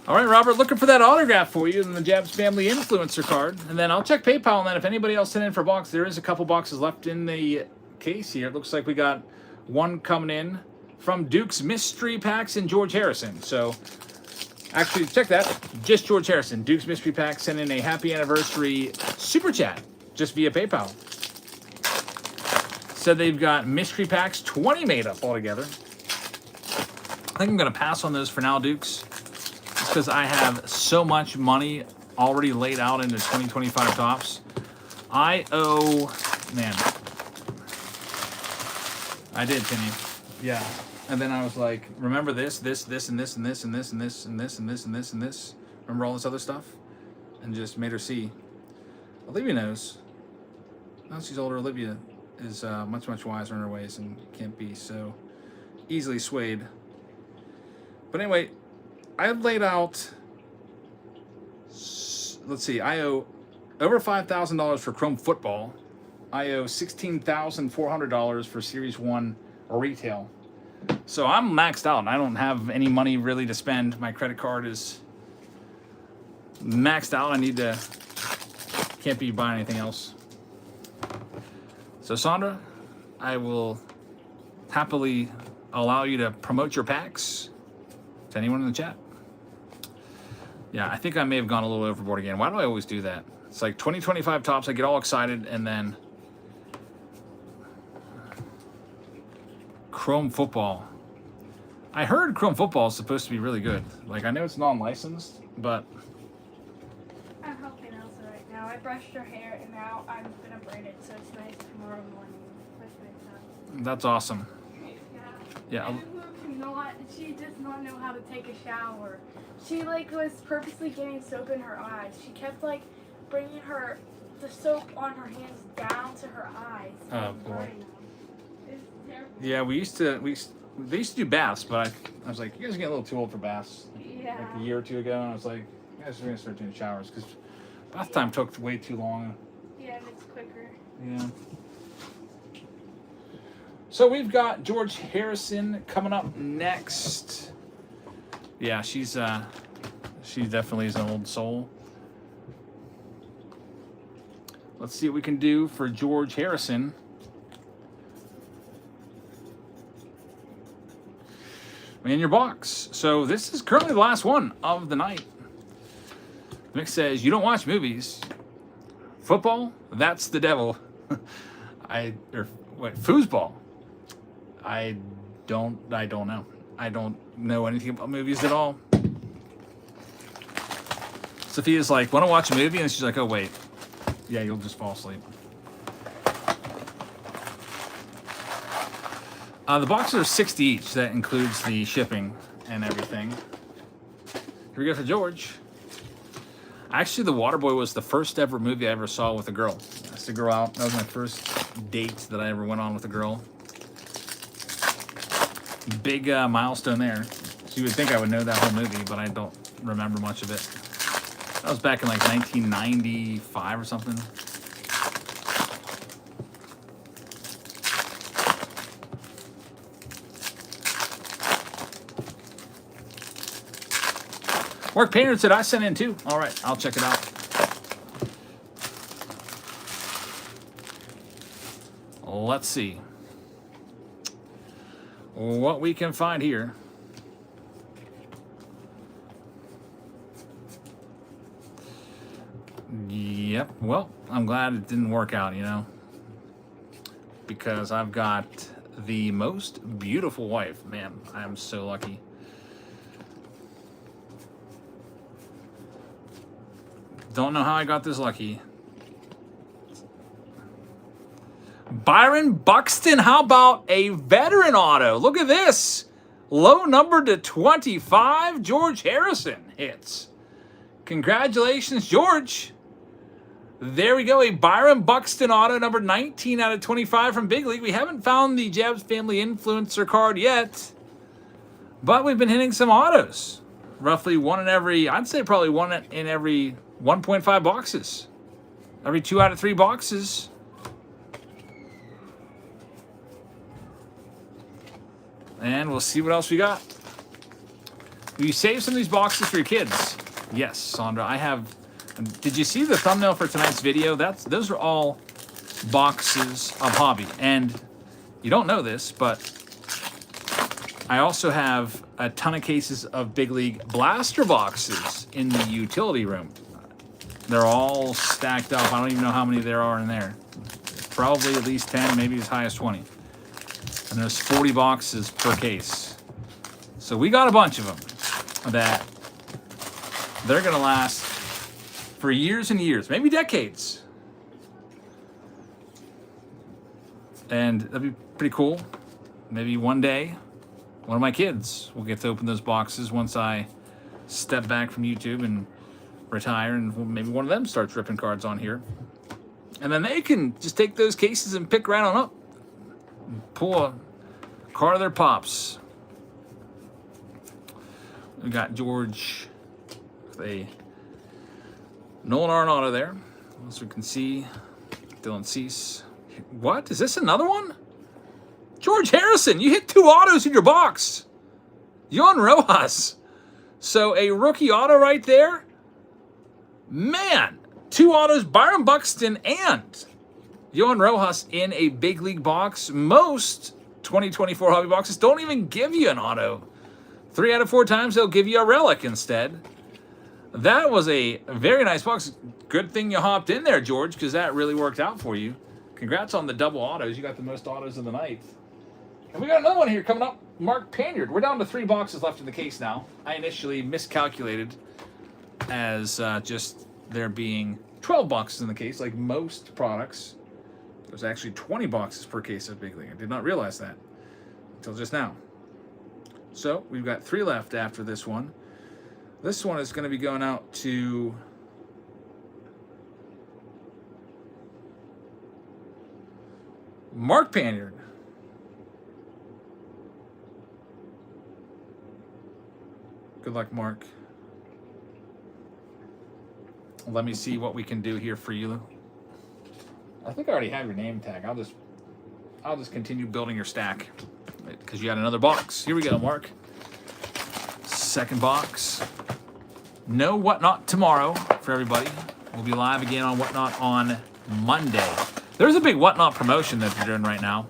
All right, Robert, looking for that autograph for you in the Jabs Family Influencer card. And then I'll check PayPal, and then if anybody else sent in for a box, there is a couple boxes left in the case here. It looks like we got one coming in from Duke's Mystery Packs and George Harrison. So, actually, check that. Just George Harrison. Duke's Mystery Packs sent in a happy anniversary super chat just via PayPal. Said they've got Mystery Packs 20 made up altogether. I think I'm going to pass on those for now, Dukes. Just because I have so much money already laid out into 2025 tops. I owe... Man. I did, Penny. Yeah. And then I was like, remember this, and this, and this, and this, and this, and this, and this, and this, and this, and this. Remember all this other stuff? And just made her see. Olivia knows. Now she's older, Olivia is much, much wiser in her ways and can't be so easily swayed. But anyway, I have laid out, let's see, I owe over $5,000 for Chrome Football. I owe $16,400 for Series 1 retail. So I'm maxed out. I don't have any money really to spend. My credit card is maxed out. Can't be buying anything else. So Sandra, I will happily allow you to promote your packs to anyone in the chat. Yeah, I think I may have gone a little overboard again. Why do I always do that? It's like 2025 tops, I get all excited, and then Chrome Football. I heard Chrome Football is supposed to be really good. Like, I know it's non-licensed, but... I'm helping Elsa right now. I brushed her hair, and now I'm going to braid it, so it's nice tomorrow morning. That's awesome. Yeah. Yeah. She does not know how to take a shower. She was purposely getting soap in her eyes. She kept bringing the soap on her hands down to her eyes. Oh boy. It's terrible. Yeah, they used to do baths, but I was like, you guys are getting a little too old for baths. Yeah. Like a year or two ago, and I was like, you guys are gonna start doing showers because bath time took way too long. Yeah, and it's quicker. Yeah. So we've got George Harrison coming up next. Yeah, she definitely is an old soul. Let's see what we can do for George Harrison. In your box. So this is currently the last one of the night. Mick says, you don't watch movies. Football? That's the devil. Foosball? I don't know. I don't know anything about movies at all. Sophia's like, want to watch a movie? And she's like, oh, wait. Yeah, you'll just fall asleep. The boxes are $60 each. That includes the shipping and everything. Here we go for George. Actually, The Waterboy was the first ever movie I ever saw with a girl. I asked a girl out. That was my first date that I ever went on with a girl. Big milestone there. So you would think I would know that whole movie, but I don't remember much of it. That was back in 1995 or something. Mark Painter said I sent in too. All right, I'll check it out. Let's see what we can find here. Yep, well, I'm glad it didn't work out, because I've got the most beautiful wife. Man, I am so lucky. Don't know how I got this lucky. Byron Buxton, how about a veteran auto? Look at this. Low number to 25, George Harrison hits. Congratulations, George. There we go, a Byron Buxton auto, number 19 out of 25 from Big League. We haven't found the Jabs Family Influencer card yet, but we've been hitting some autos. Roughly one in every, I'd say probably one in every 1.5 boxes. Every 2 out of 3 boxes. And we'll see what else we got. Will you save some of these boxes for your kids? Yes, Sandra, I have. Did you see the thumbnail for tonight's video? Those are all boxes of hobby. And you don't know this, but I also have a ton of cases of Big League blaster boxes in the utility room. They're all stacked up. I don't even know how many there are in there. Probably at least 10, maybe as high as 20. And there's 40 boxes per case. So we got a bunch of them that they're going to last for years and years, maybe decades. And that'd be pretty cool. Maybe one day, one of my kids will get to open those boxes once I step back from YouTube and retire, and maybe one of them starts ripping cards on here. And then they can just take those cases and pick right on up. Pull a card of their pops. We got George with a Nolan Arenado there. As we can see, Dylan Cease. What? Is this another one? George Harrison, you hit 2 autos in your box. Yohan Rojas. So a rookie auto right there. Man, 2 autos, Byron Buxton and Yohan Rojas in a Big League box. Most 2024 hobby boxes don't even give you an auto. 3 out of 4 times they'll give you a relic instead. That was a very nice box. Good thing you hopped in there, George, because that really worked out for you. Congrats on the double autos. You got the most autos of the night. And we got another one here coming up. Mark Panyard. We're down to 3 boxes left in the case now. I initially miscalculated as just there being 12 boxes in the case, like most products. There's actually 20 boxes per case of Big League. I did not realize that until just now. So we've got 3 left after this one. This one is going to be going out to Mark Panyard. Good luck, Mark. Let me see what we can do here for you. I think I already have your name tag. I'll just continue building your stack because you got another box. Here we go, Mark. Second box. No Whatnot tomorrow for everybody. We'll be live again on Whatnot on Monday. There's a big Whatnot promotion that they're doing right now.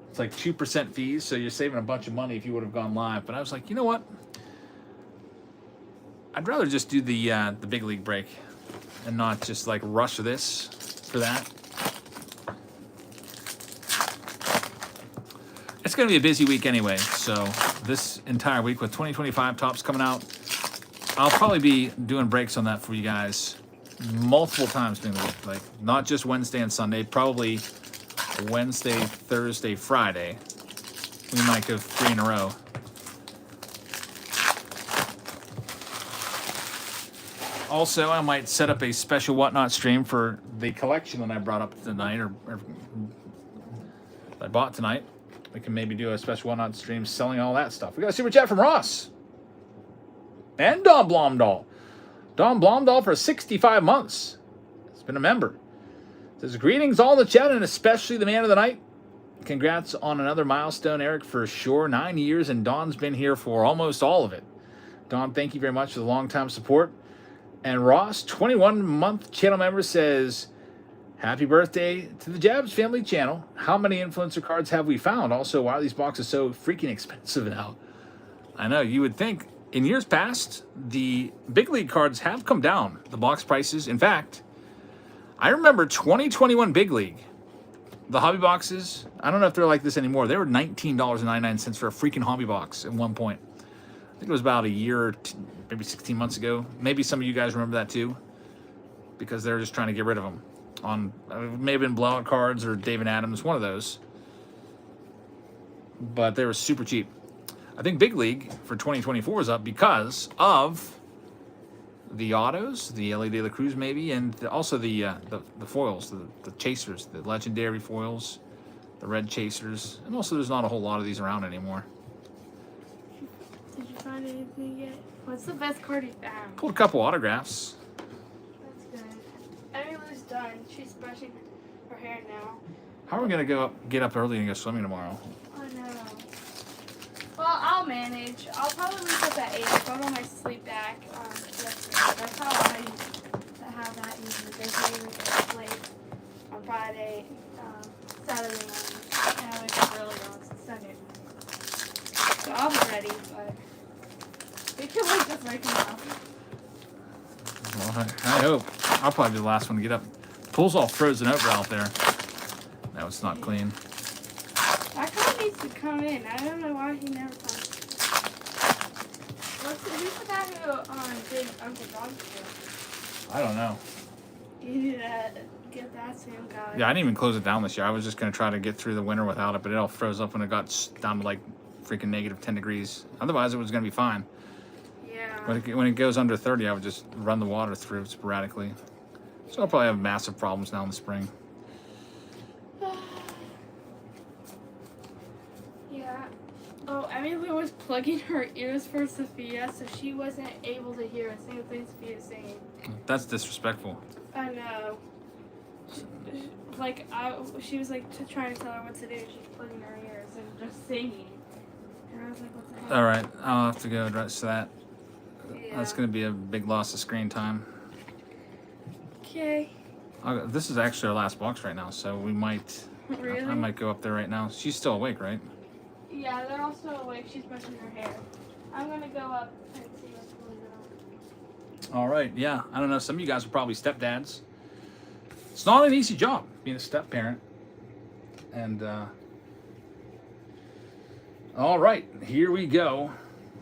It's like 2% fees, so you're saving a bunch of money if you would have gone live. But I was like, you know what? I'd rather just do the Big League break and not just like rush this for that. It's going to be a busy week anyway, so this entire week with 2025 tops coming out, I'll probably be doing breaks on that for you guys multiple times during the week, like not just Wednesday and Sunday, probably Wednesday, Thursday, Friday. We might go 3 in a row. Also, I might set up a special Whatnot stream for the collection that I brought up tonight, or I bought tonight. We can maybe do a special Whatnot stream selling all that stuff. We got a super chat from Ross. And Don Blomdahl. Don Blomdahl for 65 months. It's been a member. Says, greetings all in the chat, and especially the man of the night. Congrats on another milestone, Eric, for sure. 9 years, and Don's been here for almost all of it. Don, thank you very much for the long-time support. And Ross, 21-month channel member, says, happy birthday to the Jabs family channel. How many influencer cards have we found? Also, why are these boxes so freaking expensive now? I know, you would think in years past, the Big League cards have come down, the box prices. In fact, I remember 2021 Big League, the hobby boxes, I don't know if they're like this anymore. They were $19.99 for a freaking hobby box at one point. I think it was about a year, maybe 16 months ago. Maybe some of you guys remember that too. because they're just trying to get rid of them. On maybe in blowout cards or David Adams, one of those. But they were super cheap. I think Big League for 2024 is up because of the autos, the Ellie De La Cruz maybe, and also the foils, the chasers, the legendary foils, the red chasers, and also there's not a whole lot of these around anymore. Did you find anything yet? What's the best card you found? Pulled a couple autographs. That's good. Emily's done. She's brushing her hair now. How are we gonna get up early and go swimming tomorrow? I know. Well, I'll manage. I'll probably wake up at 8. Go to my sleep bag. That's how I have that usually. They say wake up late on Friday, Saturday morning, and I wake up early on Sunday. So I'll be ready, but we can like just wake me up. Well, I hope. I'll probably be the last one to get up. Pool's all frozen over out there. No, it's not clean. That guy needs to come in. I don't know why he never comes. Who's the guy who did Uncle John's show? I don't know. You need to get that same guy. Yeah, I didn't even close it down this year. I was just going to try to get through the winter without it, but it all froze up when it got down to like freaking negative 10 degrees. Otherwise, it was going to be fine. Yeah. When it goes under 30, I would just run the water through sporadically. So I'll probably have massive problems now in the spring. Yeah. Oh, Emily was plugging her ears for Sophia, so she wasn't able to hear a single thing Sophia was saying. That's disrespectful. I know. She was like trying to tell her what to do. She's plugging her ears and just singing. And I was like, what the heck? All right, I'll have to go address that. Yeah. That's going to be a big loss of screen time. Okay. This is actually our last box right now, so we might. Really? I might go up there right now. She's still awake, right? Yeah, they're all still awake. She's brushing her hair. I'm gonna go up and see what's going on. All right, yeah. I don't know. Some of you guys are probably stepdads. It's not an easy job being a step parent. And all right, here we go.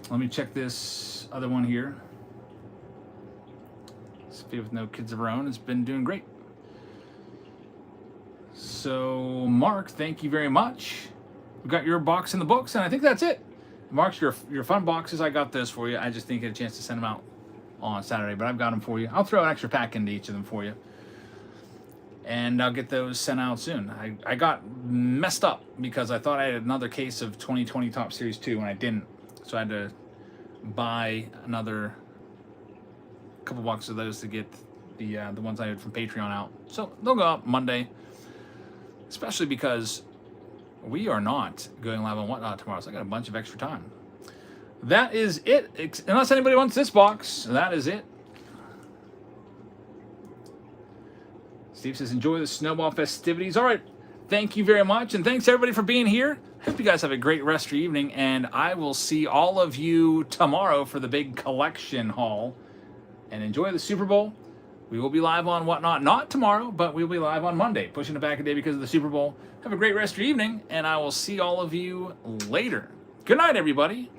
Let me check this other one here. Sophia with no kids of her own has been doing great. So, Mark, thank you very much. We got your box in the books, and I think that's it. Mark's your fun boxes. I got those for you. I just didn't get a chance to send them out on Saturday, but I've got them for you. I'll throw an extra pack into each of them for you. And I'll get those sent out soon. I got messed up because I thought I had another case of 2020 Top Series 2, and I didn't. So I had to buy another couple boxes of those to get the ones I had from Patreon out. So they'll go up Monday, especially because we are not going live on Whatnot tomorrow, so I got a bunch of extra time. That is it. Unless anybody wants this box, that is it. Steve says, enjoy the snowball festivities. All right. Thank you very much. And thanks, everybody, for being here. Hope you guys have a great rest of your evening. And I will see all of you tomorrow for the big collection haul. And enjoy the Super Bowl. We will be live on Whatnot. Not tomorrow, but we'll be live on Monday. Pushing it back a day because of the Super Bowl. Have a great rest of your evening. And I will see all of you later. Good night, everybody.